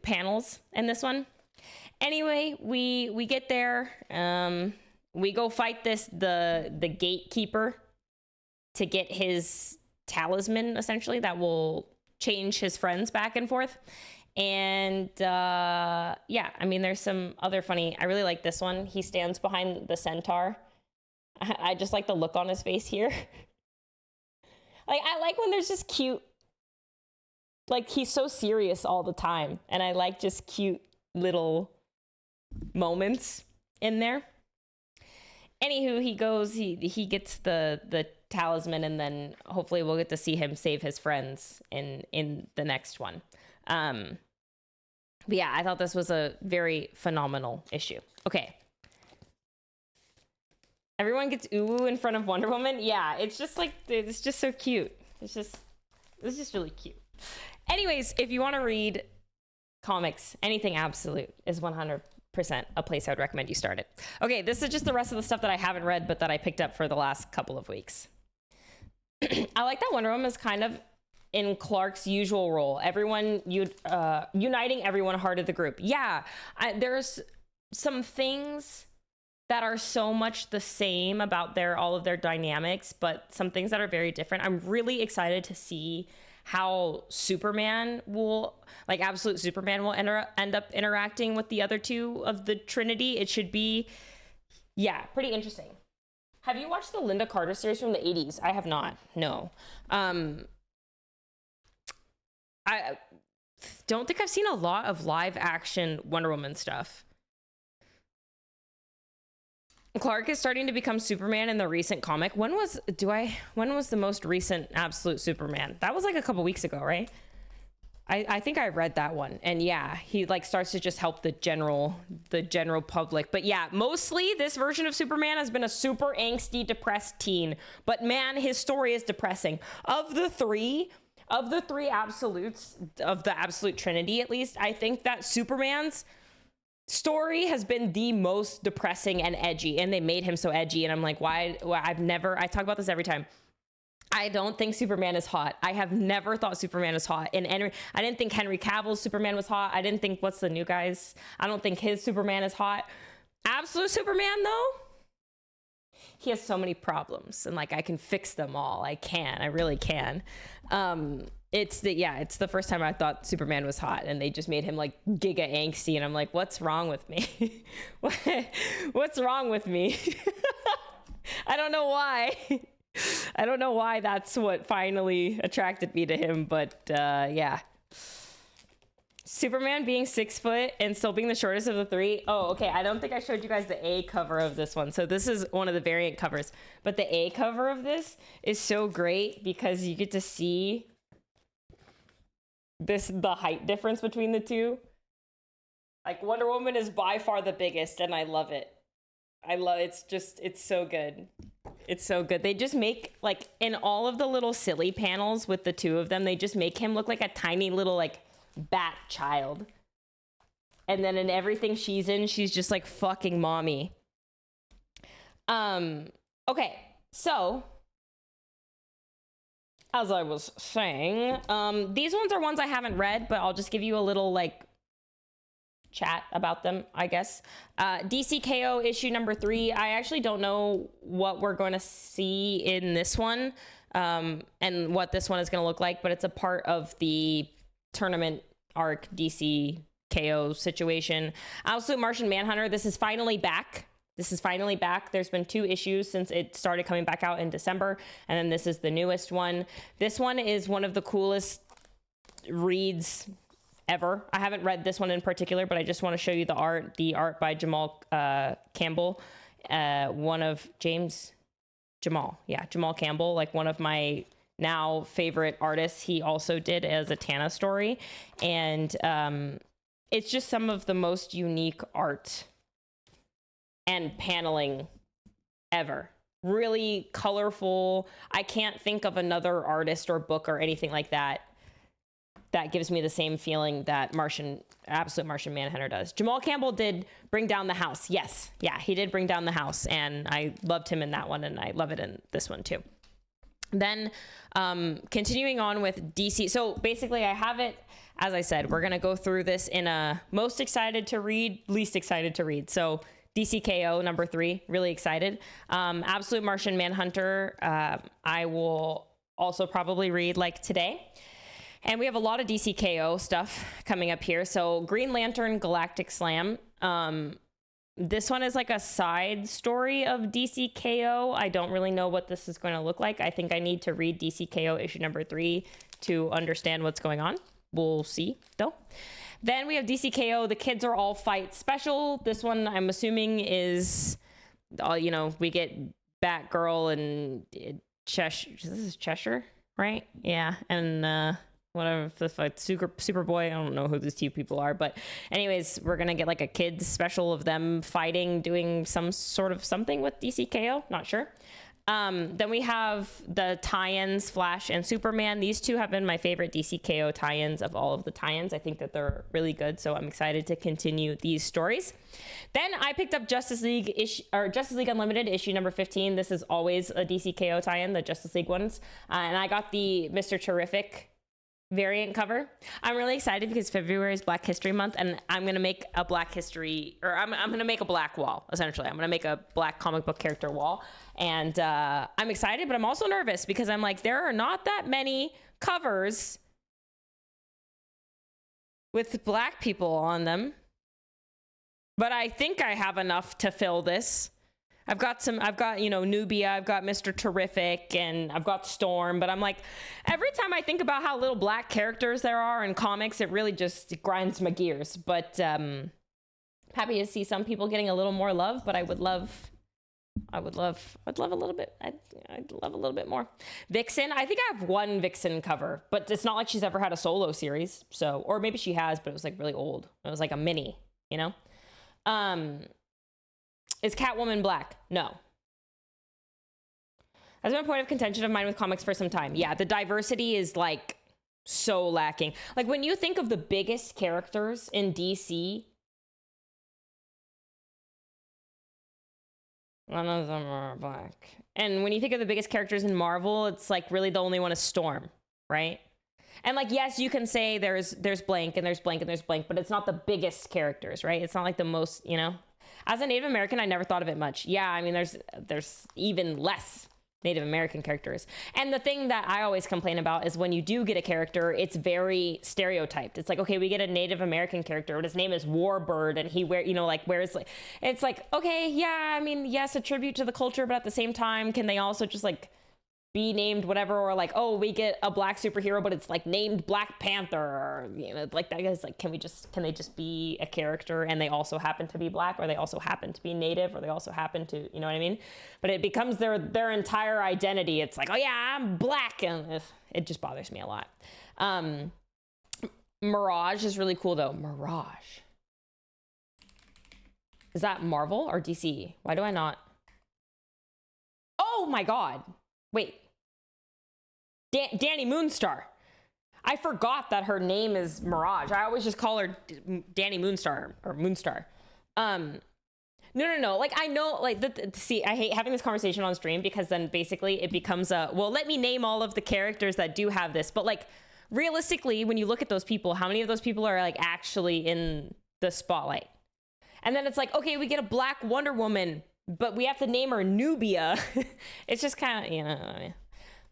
panels in this one. Anyway, we get there. We go fight the gatekeeper to get his talisman, essentially, that will change his friends back and forth. And yeah, I mean, there's some other funny, I really like this one. He stands behind the centaur. I just like the look on his face here. Like, I like when there's just cute, like he's so serious all the time. And I like just cute little moments in there. Anywho, he gets the talisman, and then hopefully we'll get to see him save his friends in the next one. But yeah, I thought this was a very phenomenal issue. Okay. Everyone gets ooh in front of Wonder Woman. Yeah, it's just like, it's just so cute. It's just really cute. Anyways, if you want to read comics, anything Absolute is 100% a place I would recommend you start it. Okay, this is just the rest of the stuff that I haven't read, but that I picked up for the last couple of weeks. I like that Wonder Woman is kind of in Clark's usual role. Everyone, uniting everyone heart of the group. Yeah, there's some things that are so much the same about all of their dynamics, but some things that are very different. I'm really excited to see how Superman will, like Absolute Superman will end up interacting with the other two of the Trinity. It should be, yeah, pretty interesting. Have you watched the Linda Carter series from the 80s? I have not, no. I don't think I've seen a lot of live action Wonder Woman stuff. Clark is starting to become Superman in the recent comic. When was the most recent Absolute Superman? That was like a couple weeks ago, right? I think I read that one, and yeah, he like starts to just help the general public. But yeah, mostly this version of Superman has been a super angsty, depressed teen. But man, his story is depressing. Of the three absolutes, of the Absolute Trinity at least, I think that Superman's story has been the most depressing and edgy, and they made him so edgy. And I'm like, why? I talk about this every time. I don't think Superman is hot. I have never thought Superman is hot. And I didn't think Henry Cavill's Superman was hot. I didn't think, what's the new guy's? I don't think his Superman is hot. Absolute Superman, though, he has so many problems, and like I can fix them all. I really can. It's the first time I thought Superman was hot, and they just made him like giga angsty, and I'm like, what's wrong with me? What's wrong with me? I don't know why. I don't know why that's what finally attracted me to him, but yeah. Superman being 6 foot and still being the shortest of the three. Oh, okay. I don't think I showed you guys the A cover of this one. So this is one of the variant covers, but the A cover of this is so great because you get to see the height difference between the two. Like Wonder Woman is by far the biggest, and I love it. It's so good. It's so good. They just make, like, in all of the little silly panels with the two of them, they just make him look like a tiny little, like, bat child. And then in everything she's in, she's just like fucking mommy. Okay, so as I was saying, these ones are ones I haven't read, but I'll just give you a little like chat about them, I guess. DCKO issue number 3. I actually don't know what we're going to see in this one, and what this one is going to look like, but it's a part of the tournament arc DCKO situation. Absolute Martian Manhunter. This is finally back. There's been 2 issues since it started coming back out in December, and then this is the newest one. This one is one of the coolest reads ever. I haven't read this one in particular, but I just want to show you the art by Jamal Campbell, Jamal Campbell, like one of my now favorite artists. He also did as a Tana story, and it's just some of the most unique art and paneling ever. Really colorful. I can't think of another artist or book or anything like that that gives me the same feeling that Absolute Martian Manhunter does. Jamal Campbell did bring down the house. Yes. Yeah, he did bring down the house, and I loved him in that one, and I love it in this one too. Then continuing on with DC. So basically I have it, as I said, we're going to go through this in a most excited to read, least excited to read. So DCKO number 3, really excited. Absolute Martian Manhunter, I will also probably read like today. And we have a lot of DCKO stuff coming up here. So Green Lantern Galactic Slam. This one is like a side story of DCKO. I don't really know what this is going to look like. I think I need to read DCKO issue number 3 to understand what's going on. We'll see, though. Then we have DCKO, The Kids Are All Fight Special. This one, I'm assuming, is, we get Batgirl and Cheshire. This is Cheshire, right? Yeah, and whatever, the fight, Superboy. I don't know who these 2 people are, but anyways, we're gonna get like a kids special of them fighting, doing some sort of something with DCKO. Not sure. Then we have the tie-ins, Flash and Superman. These 2 have been my favorite DCKO tie-ins of all of the tie-ins. I think that they're really good, so I'm excited to continue these stories. Then I picked up Justice League Unlimited issue number 15. This is always a DCKO tie-in, the Justice League ones, and I got the Mr. Terrific variant cover. I'm really excited because February is Black History Month, and I'm going to make a Black History, or I'm going to make a black wall, essentially. I'm going to make a black comic book character wall, and I'm excited, but I'm also nervous because I'm like, there are not that many covers with black people on them, but I think I have enough to fill this. I've got Nubia, I've got Mr. Terrific, and I've got Storm, but I'm like, every time I think about how little black characters there are in comics, it really just grinds my gears. But happy to see some people getting a little more love, but I would love I'd love a little bit. I'd love a little bit more. Vixen. I think I have one Vixen cover, but it's not like she's ever had a solo series. So, or maybe she has, but it was like really old. It was like a mini, you know? Is Catwoman black? No. Has been a point of contention of mine with comics for some time. Yeah, the diversity is like so lacking. Like when you think of the biggest characters in DC, none of them are black. And when you think of the biggest characters in Marvel, it's like really the only one is Storm, right? And like, yes, you can say there's blank and there's blank and there's blank, but it's not the biggest characters, right? It's not like the most, you know? As a Native American, I never thought of it much. Yeah, I mean, there's even less Native American characters. And the thing that I always complain about is when you do get a character, it's very stereotyped. It's like, okay, we get a Native American character, but his name is Warbird, and he wears like, it's like, okay, yeah, I mean, yes, a tribute to the culture, but at the same time, can they also just like be named whatever, or like, oh, we get a black superhero, but it's like named Black Panther, or, you know, like that guy's like, can they just be a character and they also happen to be black, or they also happen to be native, or they also happen to, you know what I mean? But it becomes their entire identity. It's like, oh yeah, I'm black, and it just bothers me a lot. Mirage is really cool though. Mirage. Is that Marvel or DC? Why do I not? Oh my God. Wait. Danny Moonstar. I forgot that her name is Mirage. I always just call her Danny Moonstar or Moonstar. No. Like, I know, like, see, I hate having this conversation on stream because then basically it becomes well, let me name all of the characters that do have this. But like, realistically, when you look at those people, how many of those people are like actually in the spotlight? And then it's like, okay, we get a black Wonder Woman, but we have to name her Nubia. It's just kind of, you know,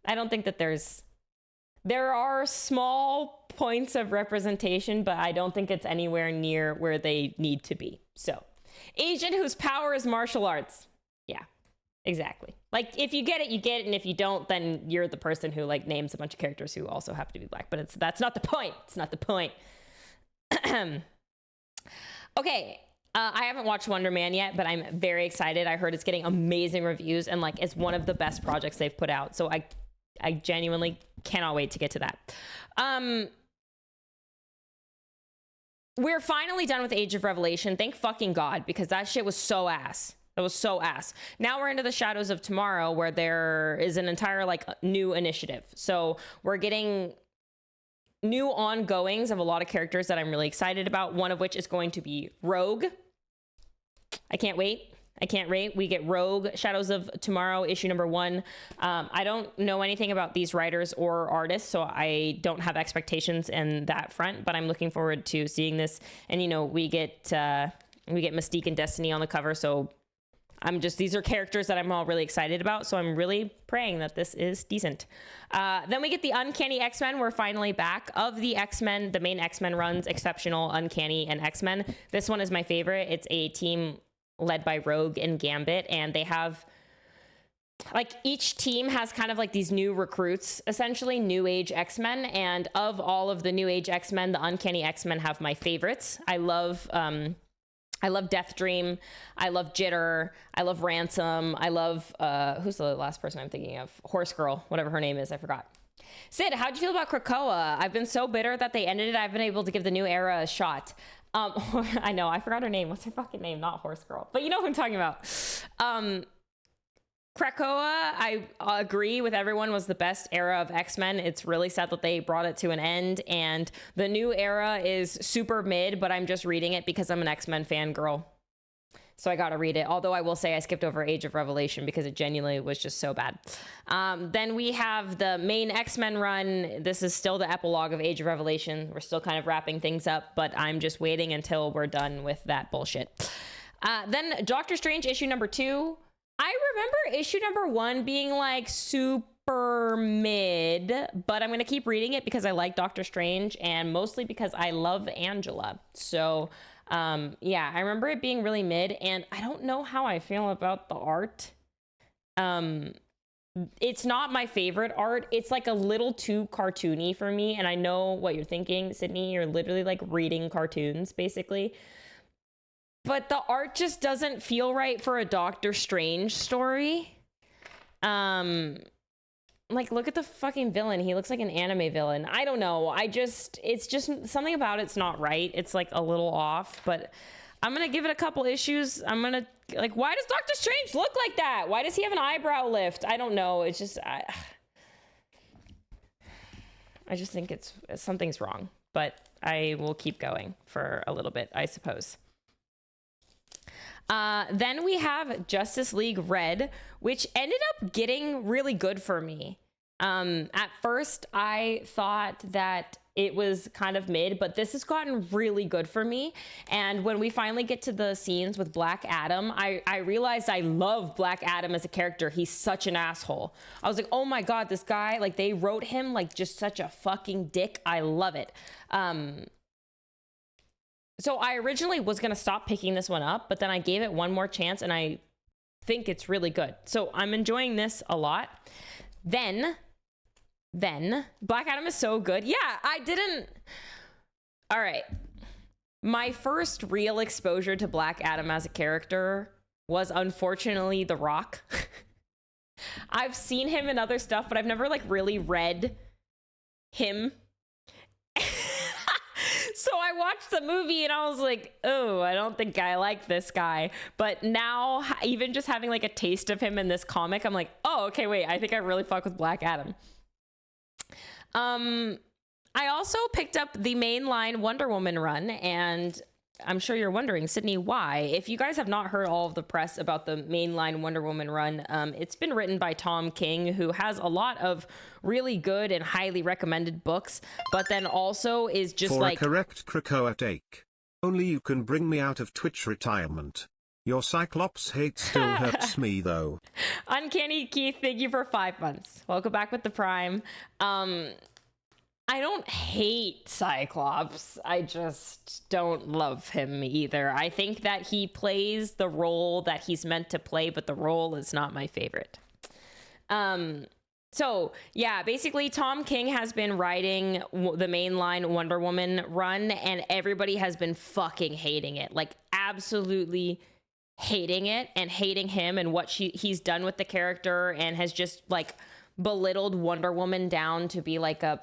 I don't think that there are small points of representation, but I don't think it's anywhere near where they need to be. So, agent whose power is martial arts. Yeah, exactly. Like, if you get it, you get it. And if you don't, then you're the person who like names a bunch of characters who also happen to be black. But that's not the point. It's not the point. Okay. I haven't watched Wonder Man yet, but I'm very excited. I heard it's getting amazing reviews and like it's one of the best projects they've put out. So I genuinely cannot wait to get to that. We're finally done with Age of Revelation. Thank fucking God, because that shit was so ass. That was so ass. Now we're into the Shadows of Tomorrow, where there is an entire like new initiative. So we're getting new ongoings of a lot of characters that I'm really excited about. One of which is going to be Rogue. I can't wait. We get Rogue, Shadows of Tomorrow, issue number 1. I don't know anything about these writers or artists, so I don't have expectations in that front, but I'm looking forward to seeing this. And, you know, we get Mystique and Destiny on the cover, so these are characters that I'm all really excited about, so I'm really praying that this is decent. Then we get the Uncanny X-Men. We're finally back. Of the X-Men, the main X-Men runs, Exceptional, Uncanny, and X-Men. This one is my favorite. It's a team led by Rogue and Gambit, and they have, like, each team has kind of like these new recruits, essentially, New Age X-Men, and of all of the New Age X-Men, the Uncanny X-Men have my favorites. I love Death Dream. I love Jitter. I love Ransom. I love, who's the last person I'm thinking of? Horse Girl, whatever her name is. I forgot. Sid, how'd you feel about Krakoa? I've been so bitter that they ended it. I've been able to give the new era a shot. I know, I forgot her name. What's her fucking name? Not Horse Girl. But you know who I'm talking about. Krakoa, I agree with everyone, was the best era of X-Men. It's really sad that they brought it to an end, and the new era is super mid, but I'm just reading it because I'm an X-Men fangirl. So I gotta read it. Although I will say I skipped over Age of Revelation because it genuinely was just so bad. Then we have the main X-Men run. This is still the epilogue of Age of Revelation. We're still kind of wrapping things up, but I'm just waiting until we're done with that bullshit. Then Doctor Strange issue number 2. I remember issue number 1 being like super mid, but I'm going to keep reading it because I like Doctor Strange and mostly because I love Angela. So, yeah, I remember it being really mid, and I don't know how I feel about the art. It's not my favorite art. It's like a little too cartoony for me, and I know what you're thinking, Sydney. You're literally like reading cartoons, basically. but the art just doesn't feel right for a Doctor Strange story. Like, look at the fucking villain. He looks like an anime villain. I don't know. It's just something about it's not right. It's like a little off, but I'm going to give it a couple issues. I'm going to, like, why does Doctor Strange look like that? Why does he have an eyebrow lift? I don't know. It's just, I just think something's wrong, but I will keep going for a little bit, I suppose. Then we have Justice League Red, which ended up getting really good for me. At first, I thought that it was kind of mid, but this has gotten really good for me. And when we finally get to the scenes with Black Adam, I realized I love Black Adam as a character. He's such an asshole. I was like, oh my God, this guy, like, they wrote him like just such a fucking dick. I love it. So I originally was going to stop picking this one up, but then I gave it one more chance and I think it's really good. So I'm enjoying this a lot. Then Black Adam is so good. Yeah, all right. My first real exposure to Black Adam as a character was unfortunately The Rock. I've seen him in other stuff, but I've never like really read him. So I watched the movie and I was like, oh, I don't think I like this guy. But now, even just having like a taste of him in this comic, I'm like, oh, okay, wait, I think I really fuck with Black Adam. I also picked up the mainline Wonder Woman run, and I'm sure you're wondering, Sydney, why? If you guys have not heard all of the press about the mainline Wonder Woman run, it's been written by Tom King, who has a lot of really good and highly recommended books, but then also is just For a correct Krakoa take. Only you can bring me out of Twitch retirement. Your Cyclops hate still hurts me, though. Uncanny Keith, thank you for 5 months. Welcome back with the Prime. I don't hate Cyclops. I just don't love him either. I think that he plays the role that he's meant to play, but the role is not my favorite. So yeah, basically Tom King has been writing the mainline Wonder Woman run, and everybody has been fucking hating it. Like absolutely hating it and hating him and what he's done with the character, and has just like belittled Wonder Woman down to be like a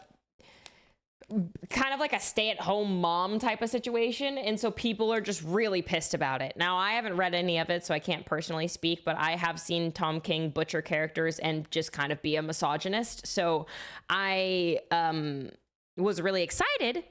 kind of like a stay-at-home mom type of situation. And so people are just really pissed about it. Now, I haven't read any of it, so I can't personally speak, but I have seen Tom King butcher characters and just kind of be a misogynist. So I was really excited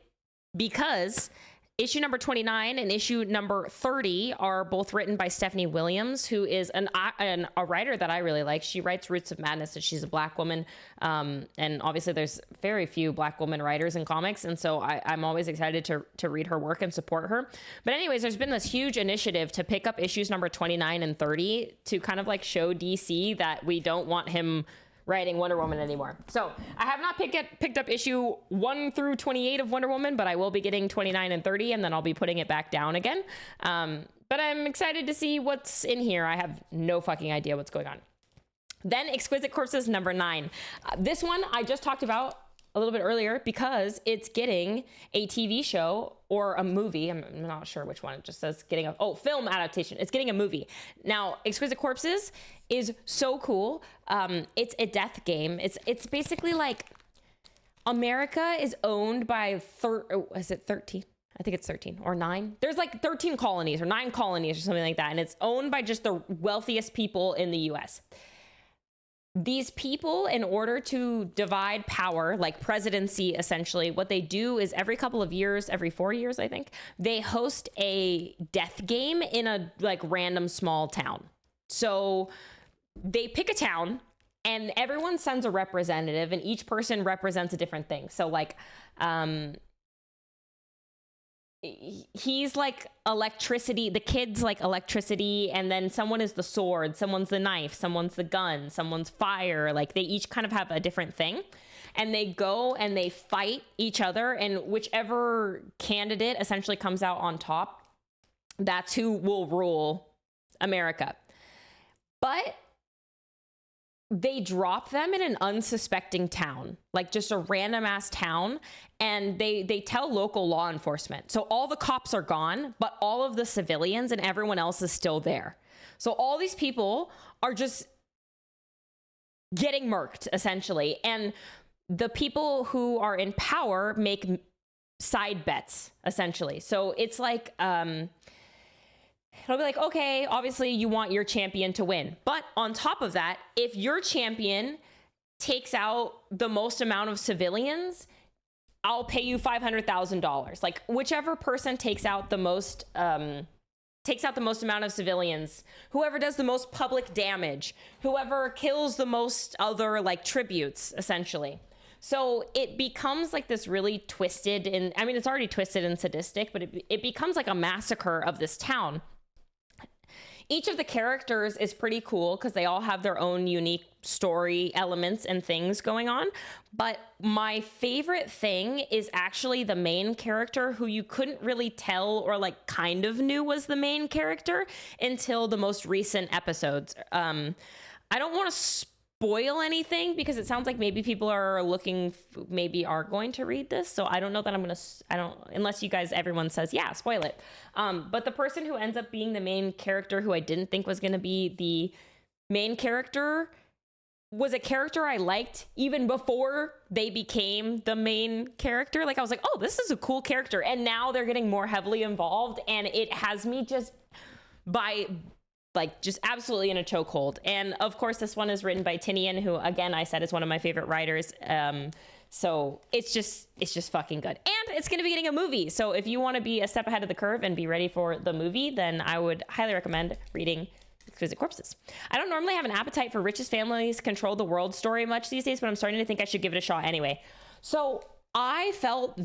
because issue number 29 and issue number 30 are both written by Stephanie Williams, who is a writer that I really like. She writes Roots of Madness, and she's a Black woman. And obviously there's very few Black women writers in comics. And so I'm always excited to read her work and support her. But anyways, there's been this huge initiative to pick up issues number 29 and 30 to kind of like show DC that we don't want him writing Wonder Woman anymore. So I have not picked up issue 1 through 28 of Wonder Woman, but I will be getting 29 and 30, and then I'll be putting it back down again. But I'm excited to see what's in here. I have no fucking idea what's going on. Then Exquisite Corpses number 9. This one I just talked about a little bit earlier because it's getting a TV show or a movie. I'm not sure which one. It just says getting film adaptation. It's getting a movie. Now, Exquisite Corpses is so cool. It's a death game. It's basically like America is owned by is it 13? I think it's 13 or 9. There's like 13 colonies or 9 colonies or something like that. And it's owned by just the wealthiest people in the US. These people, in order to divide power, like presidency, essentially, what they do is every couple of years, every 4 years, I think, they host a death game in a like random small town. So they pick a town and everyone sends a representative, and each person represents a different thing. So like, he's like electricity, the kid's like electricity, and then someone is the sword, someone's the knife, someone's the gun, someone's fire. Like they each kind of have a different thing, and they go and they fight each other, and whichever candidate essentially comes out on top, that's who will rule America. But they drop them in an unsuspecting town, like just a random ass town, and they tell local law enforcement. So all the cops are gone, but all of the civilians and everyone else is still there. So all these people are just getting murked, essentially. And the people who are in power make side bets, essentially. So it's like, it'll be like, okay, obviously you want your champion to win. But on top of that, if your champion takes out the most amount of civilians, I'll pay you $500,000. Like whichever person takes out the most amount of civilians, whoever does the most public damage, whoever kills the most other like tributes, essentially. So it becomes like this really twisted, and I mean, it's already twisted and sadistic, but it becomes like a massacre of this town. Each of the characters is pretty cool because they all have their own unique story elements and things going on. But my favorite thing is actually the main character, who you couldn't really tell or like kind of knew was the main character until the most recent episodes. I don't want to spoil anything because it sounds like maybe people are maybe are going to read this. So I don't know that unless you guys, everyone says, yeah, spoil it. But the person who ends up being the main character, who I didn't think was going to be the main character, was a character I liked even before they became the main character. Like I was like, oh, this is a cool character. And now they're getting more heavily involved, and it has me just absolutely in a chokehold. And of course, this one is written by Sydeon, who again, I said is one of my favorite writers. So it's just fucking good. And it's going to be getting a movie. So if you want to be a step ahead of the curve and be ready for the movie, then I would highly recommend reading Exquisite Corpses. I don't normally have an appetite for richest families control the world story much these days, but I'm starting to think I should give it a shot anyway. So I felt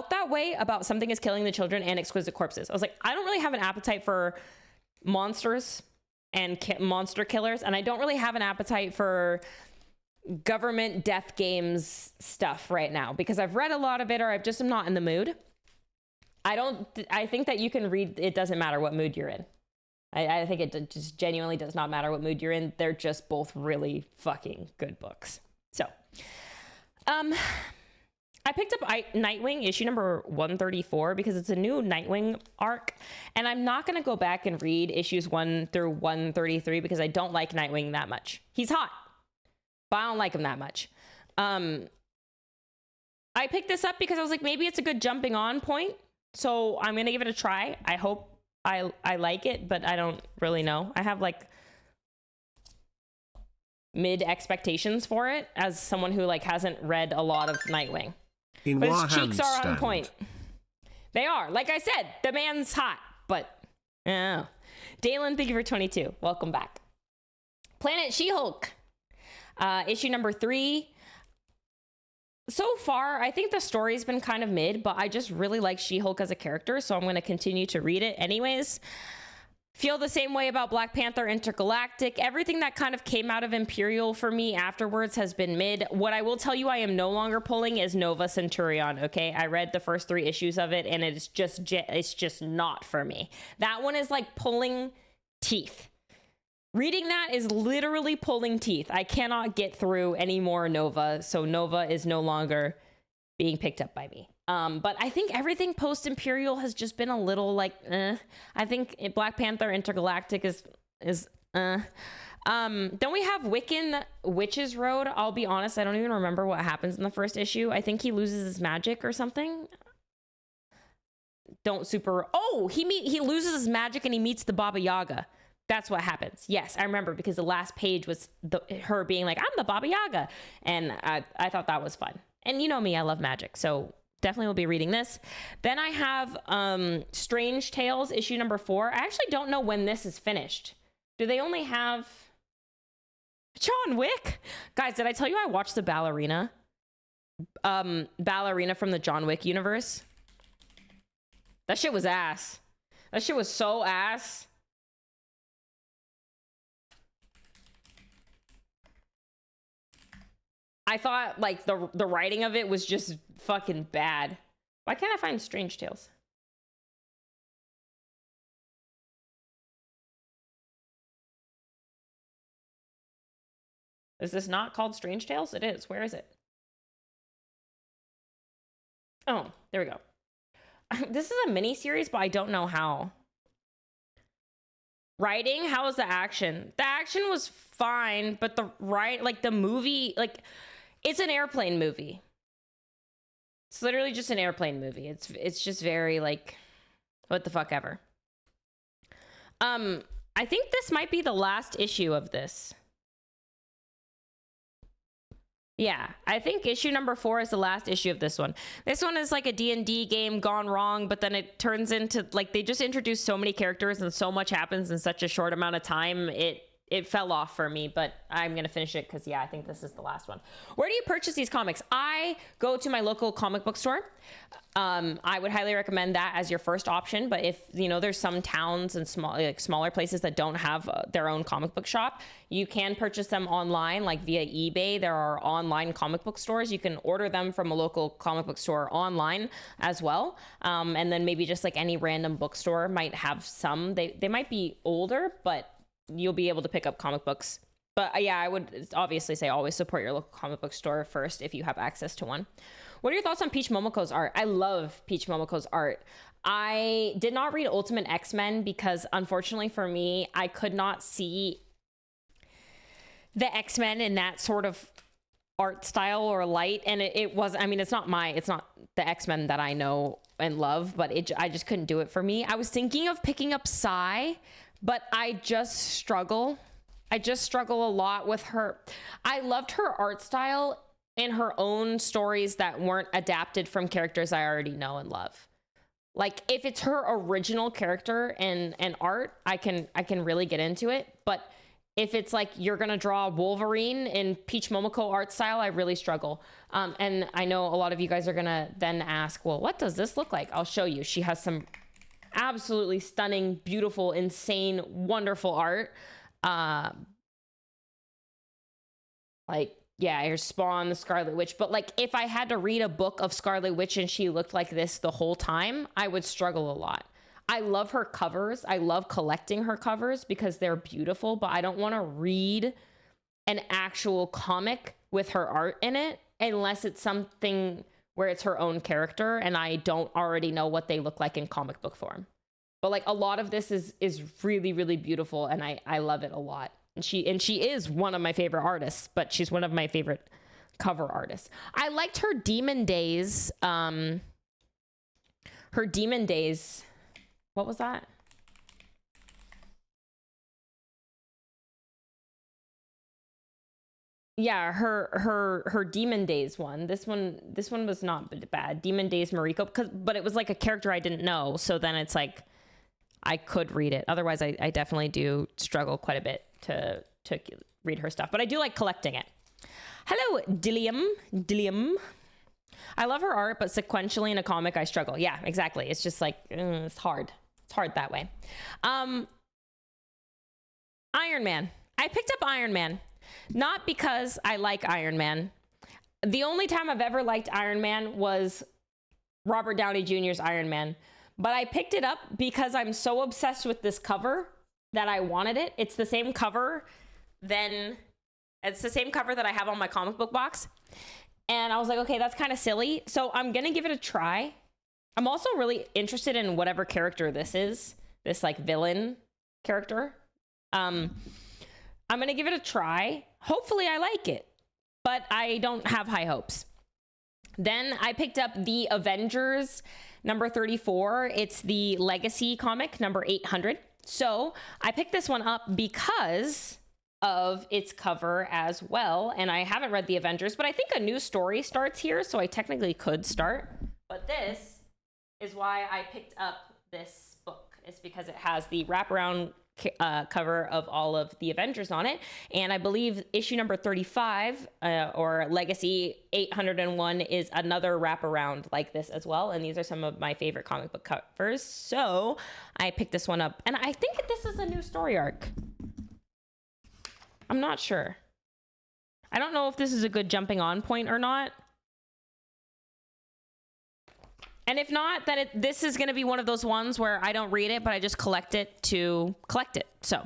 that way about Something is Killing the Children and Exquisite Corpses. I was like, I don't really have an appetite for monsters and monster killers, and I don't really have an appetite for government death games stuff right now because I've read a lot of it, or I just am not in the mood. I think that you can read, it doesn't matter what mood you're in. I think it just genuinely does not matter what mood you're in. They're just both really fucking good books. So, I picked up Nightwing issue number 134 because it's a new Nightwing arc, and I'm not going to go back and read issues 1 through 133 because I don't like Nightwing that much. He's hot, but I don't like him that much. I picked this up because I was like, maybe it's a good jumping on point, so I'm going to give it a try. I hope I like it, but I don't really know. I have like mid expectations for it as someone who like hasn't read a lot of Nightwing. But his cheeks are on point. They are. Like I said, the man's hot, but yeah. Dalen, thank you for 22. Welcome back. Planet She-Hulk. Issue number 3. So far, I think the story's been kind of mid, but I just really like She-Hulk as a character, so I'm going to continue to read it anyways. Feel the same way about Black Panther Intergalactic. Everything that kind of came out of Imperial for me afterwards has been mid. What I will tell you I am no longer pulling is Nova Centurion, okay? I read the first 3 issues of it, and it's just not for me. That one is like pulling teeth. Reading that is literally pulling teeth. I cannot get through any more Nova, so Nova is no longer being picked up by me. But I think everything post-Imperial has just been a little like, I think Black Panther Intergalactic is Then we have Wiccan Witch's Road. I'll be honest, I don't even remember what happens in the first issue. I think he loses his magic or something. He loses his magic and he meets the Baba Yaga. That's what happens. Yes, I remember because the last page was her being like, I'm the Baba Yaga. And I thought that was fun. And you know me, I love magic. So definitely will be reading this. Then I have Strange Tales issue number 4. I actually don't know when this is finished. Do they only have John Wick? Guys, did I tell you I watched the ballerina? Ballerina from the John Wick universe. That shit was ass. That shit was so ass. I thought like the writing of it was just fucking bad. Why can't I find Strange Tales? Is this not called Strange Tales? It is. Where is it? Oh, there we go. This is a mini series, but I don't know how. Writing, how was the action? The action was fine, but the movie, like, it's an airplane movie. It's literally just an airplane movie. It's just very, like, what the fuck ever. I think this might be the last issue of this. Yeah, I think issue number 4 is the last issue of this one. This one is like a D&D game gone wrong, but then it turns into, like, they just introduce so many characters and so much happens in such a short amount of time. It fell off for me, but I'm going to finish it because, yeah, I think this is the last one. Where do you purchase these comics? I go to my local comic book store. I would highly recommend that as your first option. But if, you know, there's some towns and smaller places that don't have their own comic book shop, you can purchase them online, like via eBay. There are online comic book stores. You can order them from a local comic book store online as well. And then maybe just like any random bookstore might have some. They might be older, but you'll be able to pick up comic books. But yeah, I would obviously say always support your local comic book store first if you have access to one. What are your thoughts on Peach Momoko's art? I love Peach Momoko's art. I did not read Ultimate X-Men because unfortunately for me, I could not see the X-Men in that sort of art style or light. And it was, I mean, it's not the X-Men that I know and love, but I just couldn't do it for me. I was thinking of picking up Psy, but I just struggle a lot with her. I loved her art style in her own stories that weren't adapted from characters I already know and love. Like, if it's her original character and art, I can really get into it. But if it's like you're gonna draw Wolverine in Peach Momoko art style, I really struggle. And I know a lot of you guys are gonna then ask, well, what does this look like? I'll show you. She has some absolutely stunning, beautiful, insane, wonderful art. Like, yeah, here's Spawn, the Scarlet Witch. But like, if I had to read a book of Scarlet Witch and she looked like this the whole time, I would struggle a lot. I love her covers. I love collecting her covers because they're beautiful, but I don't want to read an actual comic with her art in it unless it's something where it's her own character and I don't already know what they look like in comic book form. But like, a lot of this is really, really beautiful and I love it a lot. And she is one of my favorite artists, but she's one of my favorite cover artists. I liked her Demon Days. What was that? Yeah, her Demon Days one. This one was not bad. Demon Days Mariko, but it was like a character I didn't know. So then it's like I could read it. Otherwise, I definitely do struggle quite a bit to read her stuff. But I do like collecting it. Hello, Dillium. I love her art, but sequentially in a comic, I struggle. Yeah, exactly. It's just like, it's hard. It's hard that way. Iron Man. I picked up Iron Man. Not because I like Iron Man. The only time I've ever liked Iron Man was Robert Downey Jr.'s Iron Man. But I picked it up because I'm so obsessed with this cover that I wanted it. It's the same cover that I have on my comic book box. And I was like, okay, that's kind of silly. So I'm going to give it a try. I'm also really interested in whatever character this is. This like villain character. I'm going to give it a try. Hopefully I like it, but I don't have high hopes. Then I picked up the Avengers number 34. It's the Legacy comic number 800. So I picked this one up because of its cover as well. And I haven't read the Avengers, but I think a new story starts here. So I technically could start, but this is why I picked up this book. It's because it has the wraparound cover of all of the Avengers on it. And I believe issue number 35 or Legacy 801 is another wraparound like this as well. And these are some of my favorite comic book covers. So I picked this one up. And I think this is a new story arc. I'm not sure. I don't know if this is a good jumping on point or not. And if not, then this is going to be one of those ones where I don't read it, but I just collect it to collect it. So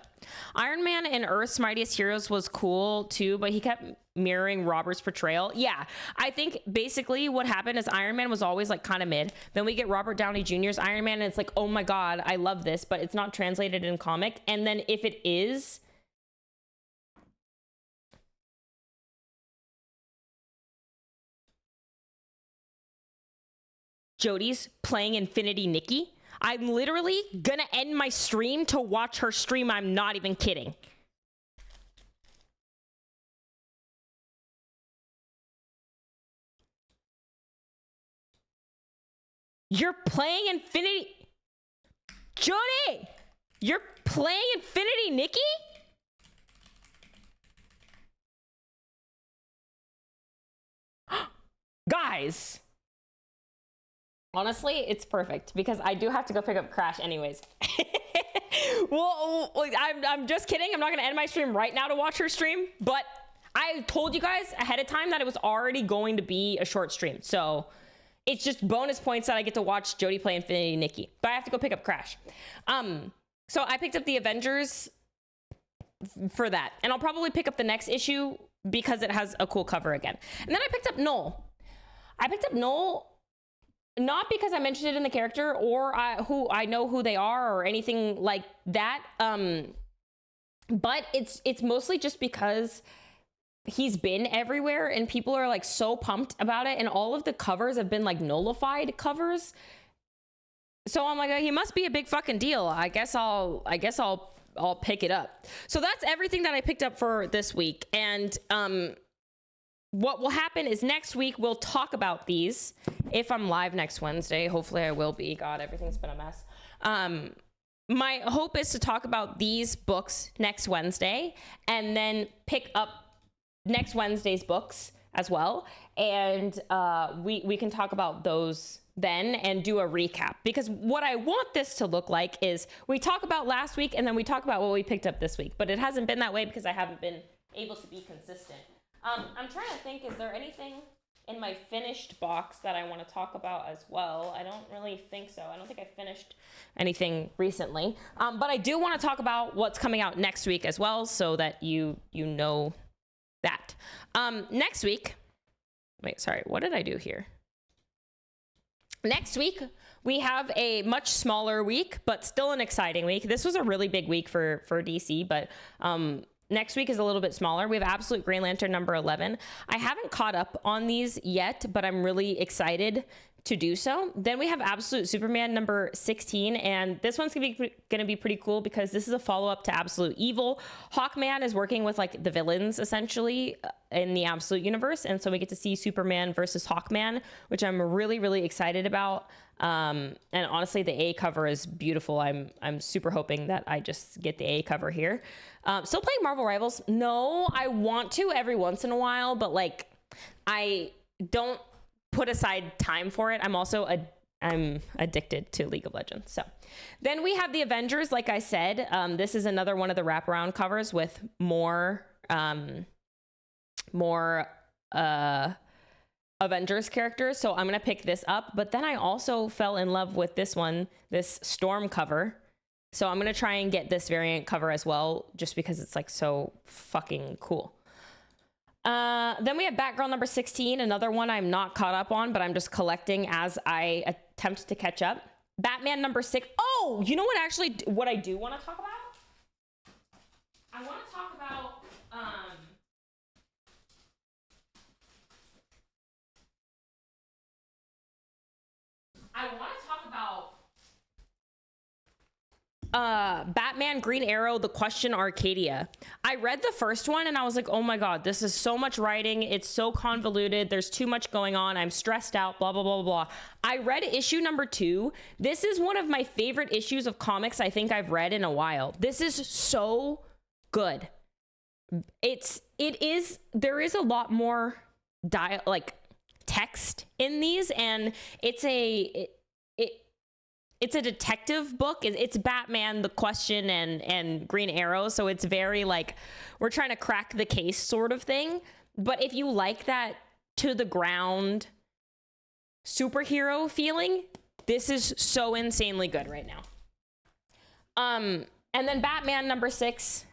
Iron Man in Earth's Mightiest Heroes was cool too, but he kept mirroring Robert's portrayal. Yeah, I think basically what happened is Iron Man was always like kind of mid. Then we get Robert Downey Jr.'s Iron Man, and it's like, oh my God, I love this, but it's not translated in comic. And then if it is, Jodie's playing Infinity Nikki, I'm literally gonna end my stream to watch her stream. I'm not even kidding. You're playing Infinity... Jodie! You're playing Infinity Nikki? Guys. Honestly, it's perfect because I do have to go pick up Crash anyways. Well, I'm just kidding. I'm not going to end my stream right now to watch her stream, but I told you guys ahead of time that it was already going to be a short stream. So it's just bonus points that I get to watch Jodie play Infinity Nikki, but I have to go pick up Crash. So I picked up the Avengers for that, and I'll probably pick up the next issue because it has a cool cover again. And then I picked up Null. I picked up Null not because I'm interested in the character or who I know who they are or anything like that. But it's mostly just because he's been everywhere and people are like so pumped about it, and all of the covers have been like nullified covers. So I'm like, he must be a big fucking deal. I guess I'll pick it up. So that's everything that I picked up for this week. And what will happen is next week we'll talk about these. If I'm live next Wednesday, hopefully I will be. God, everything's been a mess. My hope is to talk about these books next Wednesday and then pick up next Wednesday's books as well. And we can talk about those then and do a recap, because what I want this to look like is we talk about last week and then we talk about what we picked up this week, but it hasn't been that way because I haven't been able to be consistent. I'm trying to think, is there anything in my finished box that I want to talk about as well? I don't really think so. I don't think I finished anything recently, but I do want to talk about what's coming out next week as well, so that you know that. Next week, wait, sorry, what did I do here? Next week, we have a much smaller week, but still an exciting week. This was a really big week for DC, but next week is a little bit smaller. We have Absolute Green Lantern number 11. I haven't caught up on these yet, but I'm really excited to do so. Then we have Absolute Superman number 16, and this one's gonna be pretty cool because this is a follow-up to Absolute Evil. Hawkman is working with like the villains essentially in the Absolute universe, and so we get to see Superman versus Hawkman, which I'm really, really excited about. And honestly, the A cover is beautiful. I'm super hoping that I just get the A cover here. Still playing Marvel Rivals? No, I want to every once in a while, but like I don't put aside time for it. I'm addicted to League of Legends. So then we have the Avengers. Like I said, this is another one of the wraparound covers with more Avengers characters. So I'm going to pick this up, but then I also fell in love with this one, this Storm cover. So I'm going to try and get this variant cover as well, just because it's like so fucking cool. Then we have Batgirl number 16, another one I'm not caught up on, but I'm just collecting as I attempt to catch up. Batman number 6. Oh, you know what what I do want to talk about? I want to talk about, Batman Green Arrow, The Question Arcadia. I read the first one and I was like, oh my God, this is so much writing. It's so convoluted. There's too much going on. I'm stressed out, blah, blah, blah, blah. I read issue number 2. This is one of my favorite issues of comics I think I've read in a while. This is so good. There is a lot more text in these, and it's a detective book. It's Batman, The Question, and Green Arrow. So it's very like, we're trying to crack the case sort of thing. But if you like that to the ground superhero feeling, this is so insanely good right now. And then Batman number 6.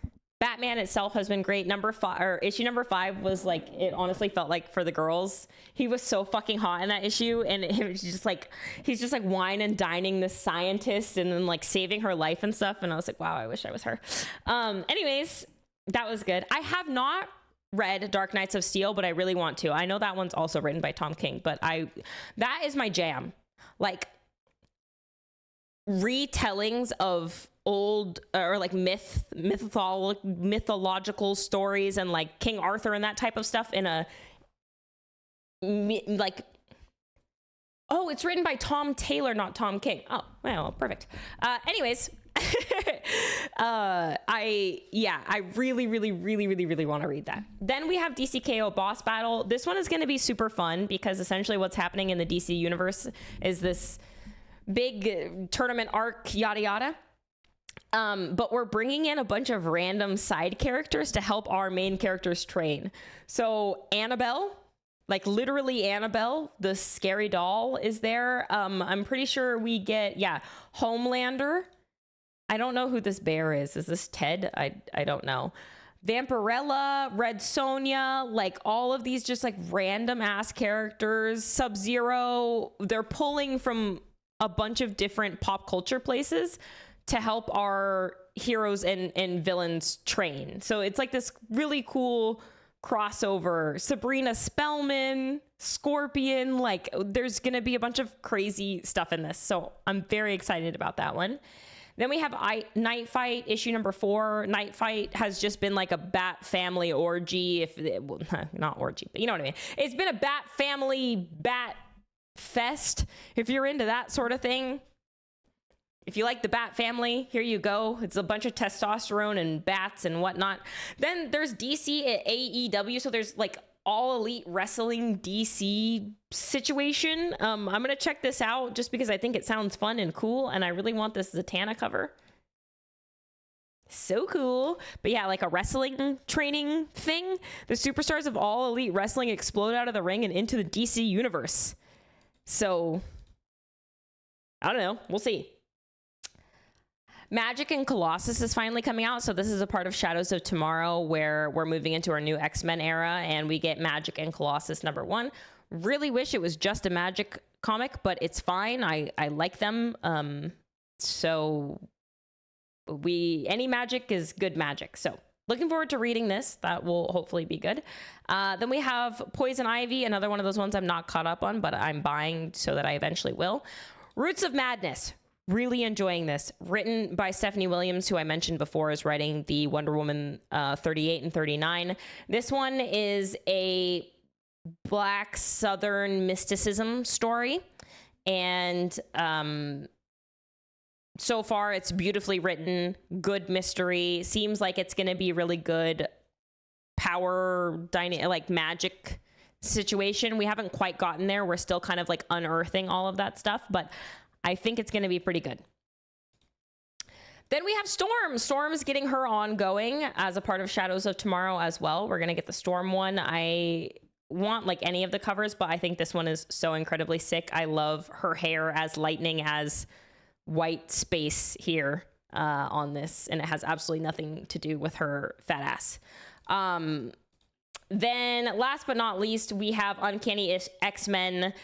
Batman itself has been great. Issue number 5 was like, it honestly felt like for the girls. He was so fucking hot in that issue, and it was just like, he's just like wine and dining this scientist and then like saving her life and stuff. And I was like, wow, I wish I was her. Anyways, that was good. I have not read Dark Knights of Steel, but I really want to. I know that one's also written by Tom King, but that is my jam. Like retellings of old or like mythological stories and like King Arthur and that type of stuff in a like, oh, it's written by Tom Taylor, not Tom King. Oh, well, perfect. Anyways, I really want to read that. Then we have DCKO Boss Battle. This one is going to be super fun because essentially what's happening in the DC universe is this big tournament arc, yada yada. But we're bringing in a bunch of random side characters to help our main characters train. So Annabelle, like literally Annabelle, the scary doll, is there. I'm pretty sure we get, Homelander. I don't know who this bear is. Is this Ted? I don't know. Vampirella, Red Sonja, like all of these just like random ass characters. Sub-Zero. They're pulling from a bunch of different pop culture places to help our heroes and villains train. So it's like this really cool crossover. Sabrina Spellman, Scorpion, like there's gonna be a bunch of crazy stuff in this. So I'm very excited about that one. Then we have Night Fight, issue number 4. Night Fight has just been like a Bat family orgy, not orgy, but you know what I mean. It's been a Bat family, Bat fest, if you're into that sort of thing. If you like the Bat family, here you go. It's a bunch of testosterone and bats and whatnot. Then there's DC at AEW. So there's like all elite wrestling DC situation. I'm going to check this out just because I think it sounds fun and cool. And I really want this Zatanna cover. So cool. But yeah, like a wrestling training thing. The superstars of all elite wrestling explode out of the ring and into the DC universe. So I don't know. We'll see. Magic and Colossus is finally coming out. So this is a part of Shadows of Tomorrow where we're moving into our new X-Men era and we get Magic and Colossus number 1. Really wish it was just a Magic comic, but it's fine. I like them. So any Magic is good Magic. So looking forward to reading this. That will hopefully be good. Then we have Poison Ivy, another one of those ones I'm not caught up on, but I'm buying so that I eventually will. Roots of Madness. Really enjoying this. Written by Stephanie Williams, who I mentioned before is writing the Wonder Woman 38 and 39. This one is a Black Southern mysticism story. And so far, it's beautifully written, good mystery. Seems like it's going to be really good like magic situation. We haven't quite gotten there. We're still kind of like unearthing all of that stuff, but I think it's going to be pretty good. Then we have Storm. Storm's getting her ongoing as a part of Shadows of Tomorrow as well. We're going to get the Storm one. I want like any of the covers, but I think this one is so incredibly sick. I love her hair as lightning as white space here on this, and it has absolutely nothing to do with her fat ass. Then last but not least, we have Uncanny X-Men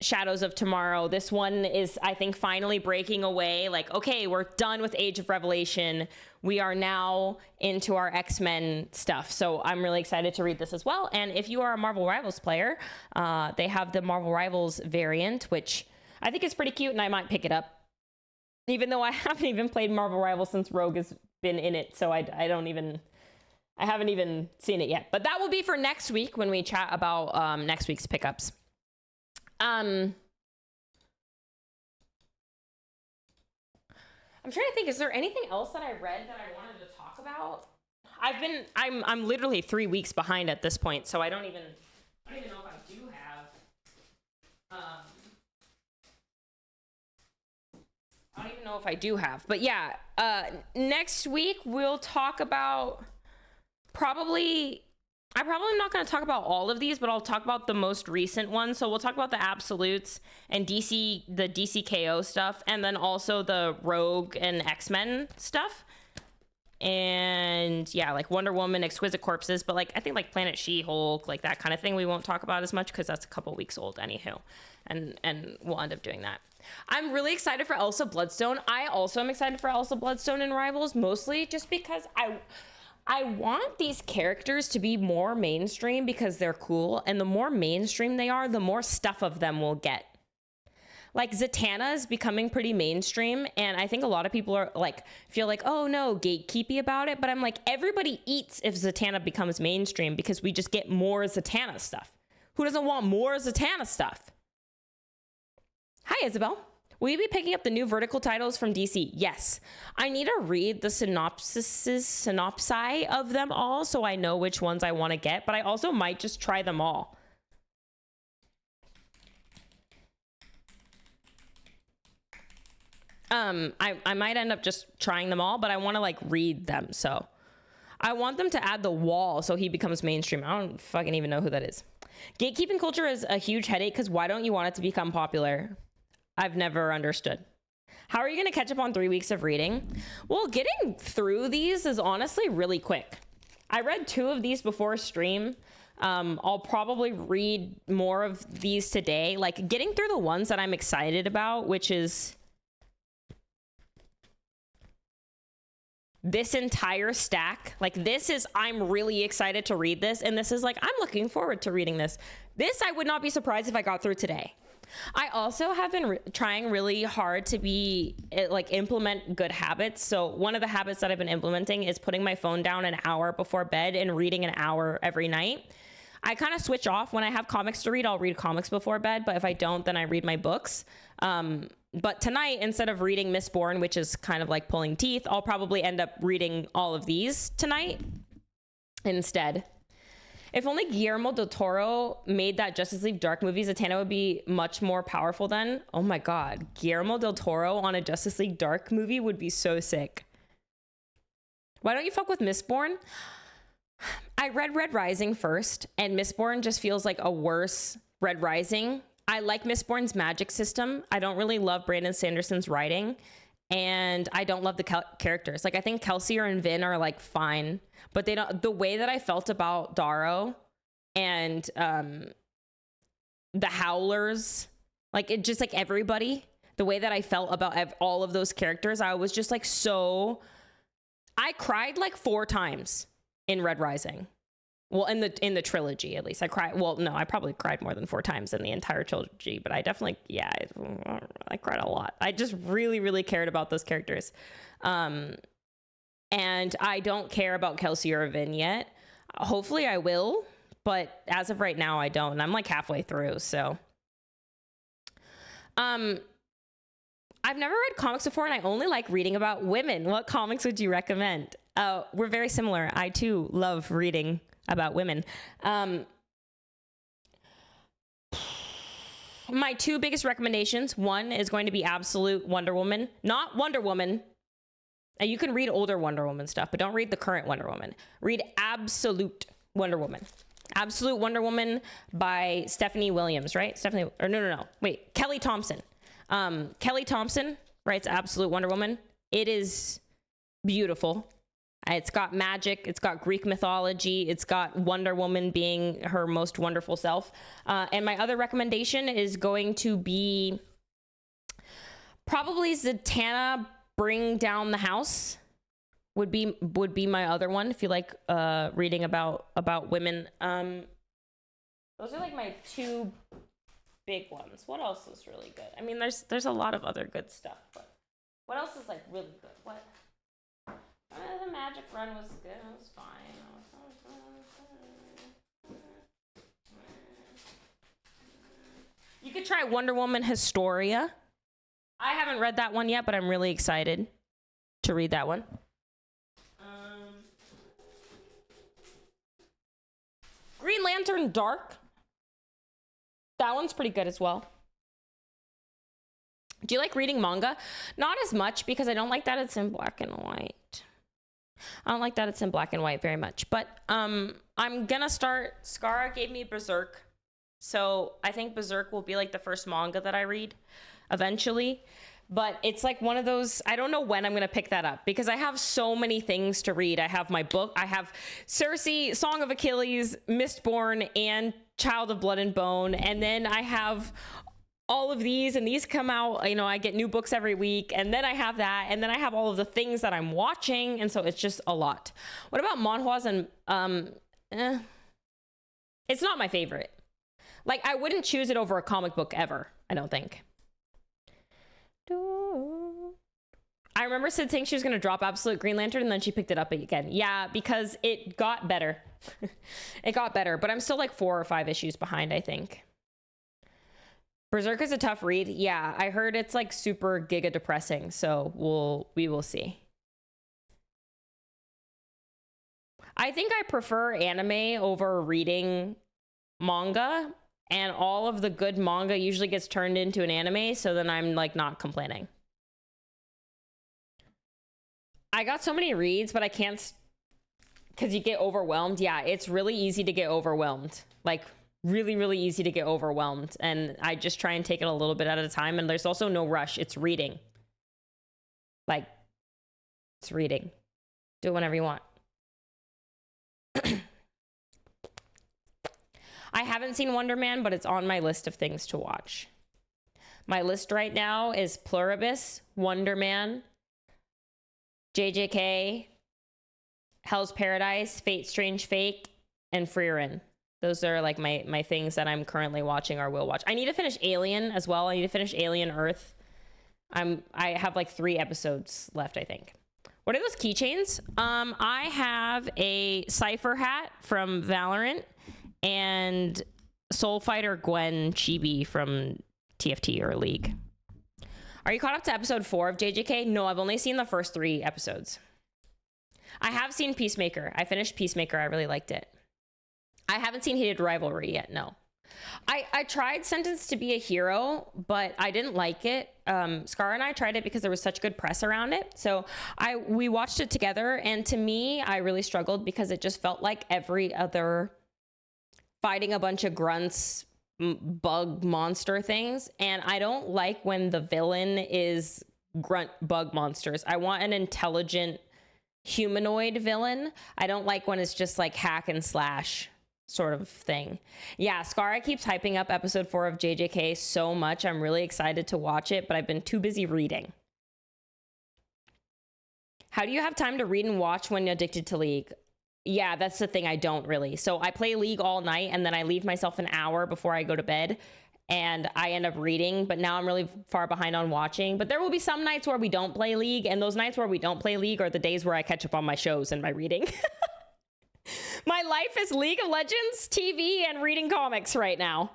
Shadows of Tomorrow. This one is, I think, finally breaking away. Like, okay, we're done with Age of Revelation. We are now into our X-Men stuff. So I'm really excited to read this as well. And if you are a Marvel Rivals player, they have the Marvel Rivals variant, which I think is pretty cute, and I might pick it up. Even though I haven't even played Marvel Rivals since Rogue has been in it, so I haven't even seen it yet. But that will be for next week when we chat about next week's pickups. I'm trying to think, is there anything else that I read that I wanted to talk about? I'm literally 3 weeks behind at this point, so I don't even know if I do have. I don't even know if I do have, but yeah, next week we'll talk about probably I'm probably not going to talk about all of these, but I'll talk about the most recent ones. So we'll talk about the absolutes and the DCKO stuff, and then also the Rogue and X-Men stuff. And yeah, like Wonder Woman, Exquisite Corpses, but like I think like Planet She-Hulk, like that kind of thing we won't talk about as much because that's a couple weeks old anywho, and we'll end up doing that. I'm really excited for Elsa Bloodstone. I also am excited for Elsa Bloodstone in Rivals, mostly just because I want these characters to be more mainstream because they're cool, and the more mainstream they are, the more stuff of them we'll get. Like Zatanna is becoming pretty mainstream, and I think a lot of people are like feel like, oh no, gatekeepy about it, but I'm like, everybody eats if Zatanna becomes mainstream because we just get more Zatanna stuff. Who doesn't want more Zatanna stuff? Hi, Isabel. Will you be picking up the new vertical titles from DC? Yes. I need to read the synopsi of them all so I know which ones I want to get, but I also might just try them all. I might end up just trying them all, but I want to like read them. So I want them to add the wall so he becomes mainstream. I don't fucking even know who that is. Gatekeeping culture is a huge headache because why don't you want it to become popular? I've never understood. How are you going to catch up on 3 weeks of reading? Well, getting through these is honestly really quick. I read 2 of these before stream. I'll probably read more of these today. Like getting through the ones that I'm excited about, which is this entire stack. Like this is, I'm really excited to read this. And this is like, I'm looking forward to reading this. This, I would not be surprised if I got through today. I also have been trying really hard to implement good habits. So one of the habits that I've been implementing is putting my phone down an hour before bed and reading an hour every night. I kind of switch off. When I have comics to read, I'll read comics before bed. But if I don't, then I read my books. But tonight, instead of reading Mistborn, which is kind of like pulling teeth, I'll probably end up reading all of these tonight instead. If only Guillermo del Toro made that Justice League Dark movie, Zatanna would be much more powerful then. Oh my God. Guillermo del Toro on a Justice League Dark movie would be so sick. Why don't you fuck with Mistborn? I read Red Rising first, and Mistborn just feels like a worse Red Rising. I like Mistborn's magic system. I don't really love Brandon Sanderson's writing, and I don't love the characters. Like I think Kelsier and Vin are like fine, but they don't. The way that I felt about Darrow and the Howlers, like it just like everybody, the way that I felt about all of those characters, I was just like so. I cried like 4 times in Red Rising. Well, in the trilogy, at least. I cried. Well, no, I probably cried more than 4 times in the entire trilogy, but I definitely, yeah, I cried a lot. I just really, really cared about those characters. And I don't care about Kelsey or Vin yet. Hopefully I will, but as of right now, I don't. And I'm like halfway through, so. I've never read comics before, and I only like reading about women. What comics would you recommend? We're very similar. I, too, love reading about women. My 2 biggest recommendations. One is going to be Absolute Wonder Woman. Not Wonder Woman. You can read older Wonder Woman stuff, but don't read the current Wonder Woman. Read Absolute Wonder Woman. Absolute Wonder Woman by Stephanie Williams, right? No. Wait, Kelly Thompson. Kelly Thompson writes Absolute Wonder Woman. It is beautiful. It's got magic. It's got Greek mythology. It's got Wonder Woman being her most wonderful self. And my other recommendation is going to be probably Zatanna Bring Down the House would be my other one if you like reading about women. Those are like my 2 big ones. What else is really good? I mean, there's a lot of other good stuff, but what else is like really good? What? The Magic Run was good. It was fine. You could try Wonder Woman Historia. I haven't read that one yet, but I'm really excited to read that one. Green Lantern Dark. That one's pretty good as well. Do you like reading manga? Not as much because I don't like that it's in black and white. I don't like that it's in black and white very much, but I'm gonna start. Skara gave me Berserk, so I think Berserk will be like the first manga that I read eventually. But it's like one of those, I don't know when I'm gonna pick that up because I have so many things to read. I have my book, I have Circe, Song of Achilles, Mistborn, and Child of Blood and Bone, and then I have all of these, and these come out, you know, I get new books every week, and then I have that, and then I have all of the things that I'm watching, and so it's just a lot. What about manhwas? And it's not my favorite. Like, I wouldn't choose it over a comic book ever, I don't think. I remember Sid saying she was going to drop Absolute Green Lantern, and then she picked it up again. Yeah, because it got better. It got better, but I'm still like 4 or 5 issues behind, I think. Berserk is a tough read. Yeah, I heard it's like super giga depressing, so we will see. I think I prefer anime over reading manga, and all of the good manga usually gets turned into an anime, so then I'm like not complaining. I got so many reads, but I can't, because you get overwhelmed. Yeah, it's really easy to get overwhelmed. Like, really, really easy to get overwhelmed. And I just try and take it a little bit at a time. And there's also no rush. It's reading. Like, it's reading. Do it whenever you want. I haven't seen Wonder Man, but it's on my list of things to watch. My list right now is Pluribus, Wonder Man, JJK, Hell's Paradise, Fate Strange Fake, and Frieren. Those are like my things that I'm currently watching or will watch. I need to finish Alien as well. I need to finish Alien Earth. I have like 3 episodes left, I think. What are those keychains? I have a Cypher hat from Valorant and Soul Fighter Gwen Chibi from TFT or League. Are you caught up to episode 4 of JJK? No, I've only seen the first 3 episodes. I have seen Peacemaker. I finished Peacemaker. I really liked it. I haven't seen Heated Rivalry yet, no. I tried Sentenced to be a Hero, but I didn't like it. Scar and I tried it because there was such good press around it. So we watched it together, and to me, I really struggled because it just felt like every other fighting a bunch of grunts, bug monster things. And I don't like when the villain is grunt bug monsters. I want an intelligent humanoid villain. I don't like when it's just like hack and slash sort of thing. Yeah, Skara keeps hyping up episode 4 of JJK so much. I'm really excited to watch it, but I've been too busy reading. How do you have time to read and watch when you're addicted to League? Yeah, that's the thing. I don't really. So I play League all night, and then I leave myself an hour before I go to bed, and I end up reading, but now I'm really far behind on watching. But there will be some nights where we don't play League, and those nights where we don't play League are the days where I catch up on my shows and my reading. My life is League of Legends, TV, and reading comics right now.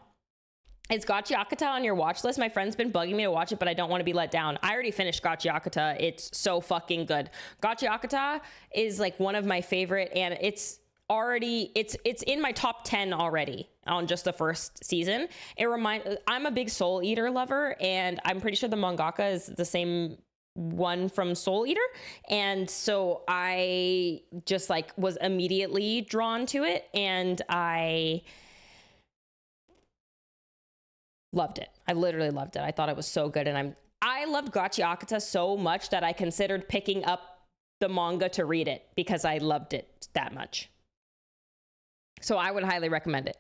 Is Gachiakata on your watch list? My friend's been bugging me to watch it, but I don't want to be let down. I already finished Gachiakata. It's so fucking good. Gachiakata is like one of my favorite, and it's in my top 10 already on just the first season. I'm a big Soul Eater lover, and I'm pretty sure the mangaka is the same one from Soul Eater, and so I just like was immediately drawn to it, and I loved it. I literally loved it. I thought it was so good, and I loved Gachiakata so much that I considered picking up the manga to read it because I loved it that much. So I would highly recommend it.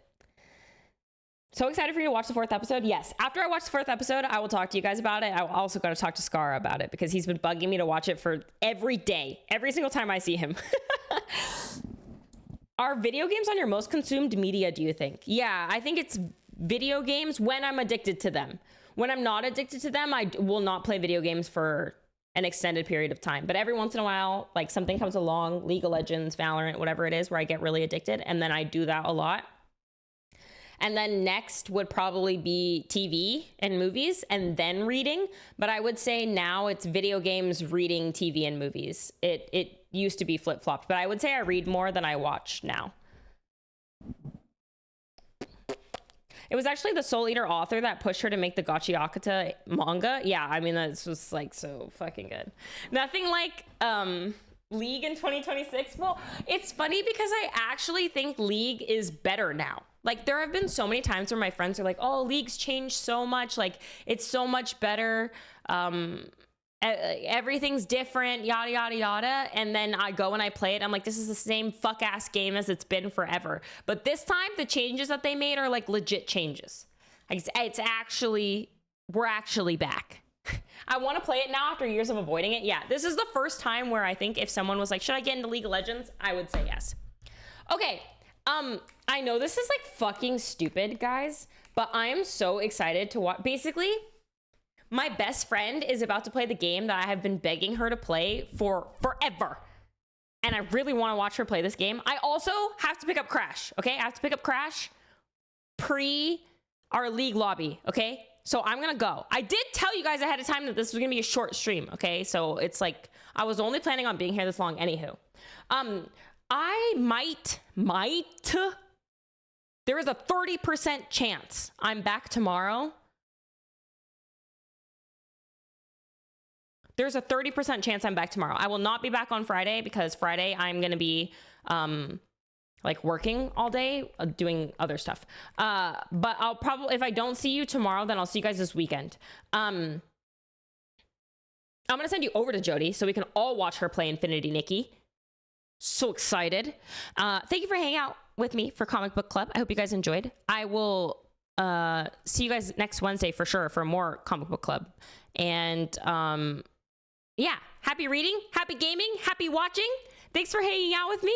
So excited for you to watch the 4th episode. Yes, after I watch the 4th episode, I will talk to you guys about it. I also got to talk to Skara about it because he's been bugging me to watch it for every day, every single time I see him. Are video games on your most consumed media, do you think? Yeah, I think it's video games when I'm addicted to them. When I'm not addicted to them, I will not play video games for an extended period of time. But every once in a while, like something comes along, League of Legends, Valorant, whatever it is, where I get really addicted, and then I do that a lot. And then next would probably be TV and movies, and then reading. But I would say now it's video games, reading, TV, and movies. It used to be flip-flopped, but I would say I read more than I watch now. It was actually the Soul Eater author that pushed her to make the Gachiakata manga. Yeah, I mean, that's just like so fucking good. Nothing like League in 2026? Well, it's funny because I actually think League is better now. Like, there have been so many times where my friends are like, oh, League's changed so much. Like, it's so much better. Everything's different, yada, yada, yada. And then I go and I play it. I'm like, this is the same fuck ass game as it's been forever. But this time, the changes that they made are like legit changes. Like, we're actually back. I want to play it now after years of avoiding it. Yeah, this is the first time where I think if someone was like, should I get into League of Legends? I would say yes. Okay. I know this is like fucking stupid, guys, but I am so excited to watch. Basically, my best friend is about to play the game that I have been begging her to play for forever. And I really want to watch her play this game. I also have to pick up Crash, okay? I have to pick up Crash pre our League lobby, okay? So I'm gonna go. I did tell you guys ahead of time that this was gonna be a short stream, okay? So it's like, I was only planning on being here this long, anywho. I might, there is a 30% chance I'm back tomorrow. There's a 30% chance I'm back tomorrow. I will not be back on Friday because Friday I'm going to be like working all day, doing other stuff. But I'll probably, if I don't see you tomorrow, then I'll see you guys this weekend. I'm going to send you over to Jody so we can all watch her play Infinity Nikki. So excited. Thank you for hanging out with me for Comic Book Club. I hope you guys enjoyed. I will see you guys next Wednesday for sure for more Comic Book Club. And yeah, happy reading, happy gaming, happy watching. Thanks for hanging out with me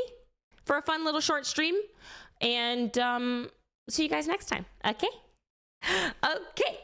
for a fun little short stream. And see you guys next time. Okay? Okay.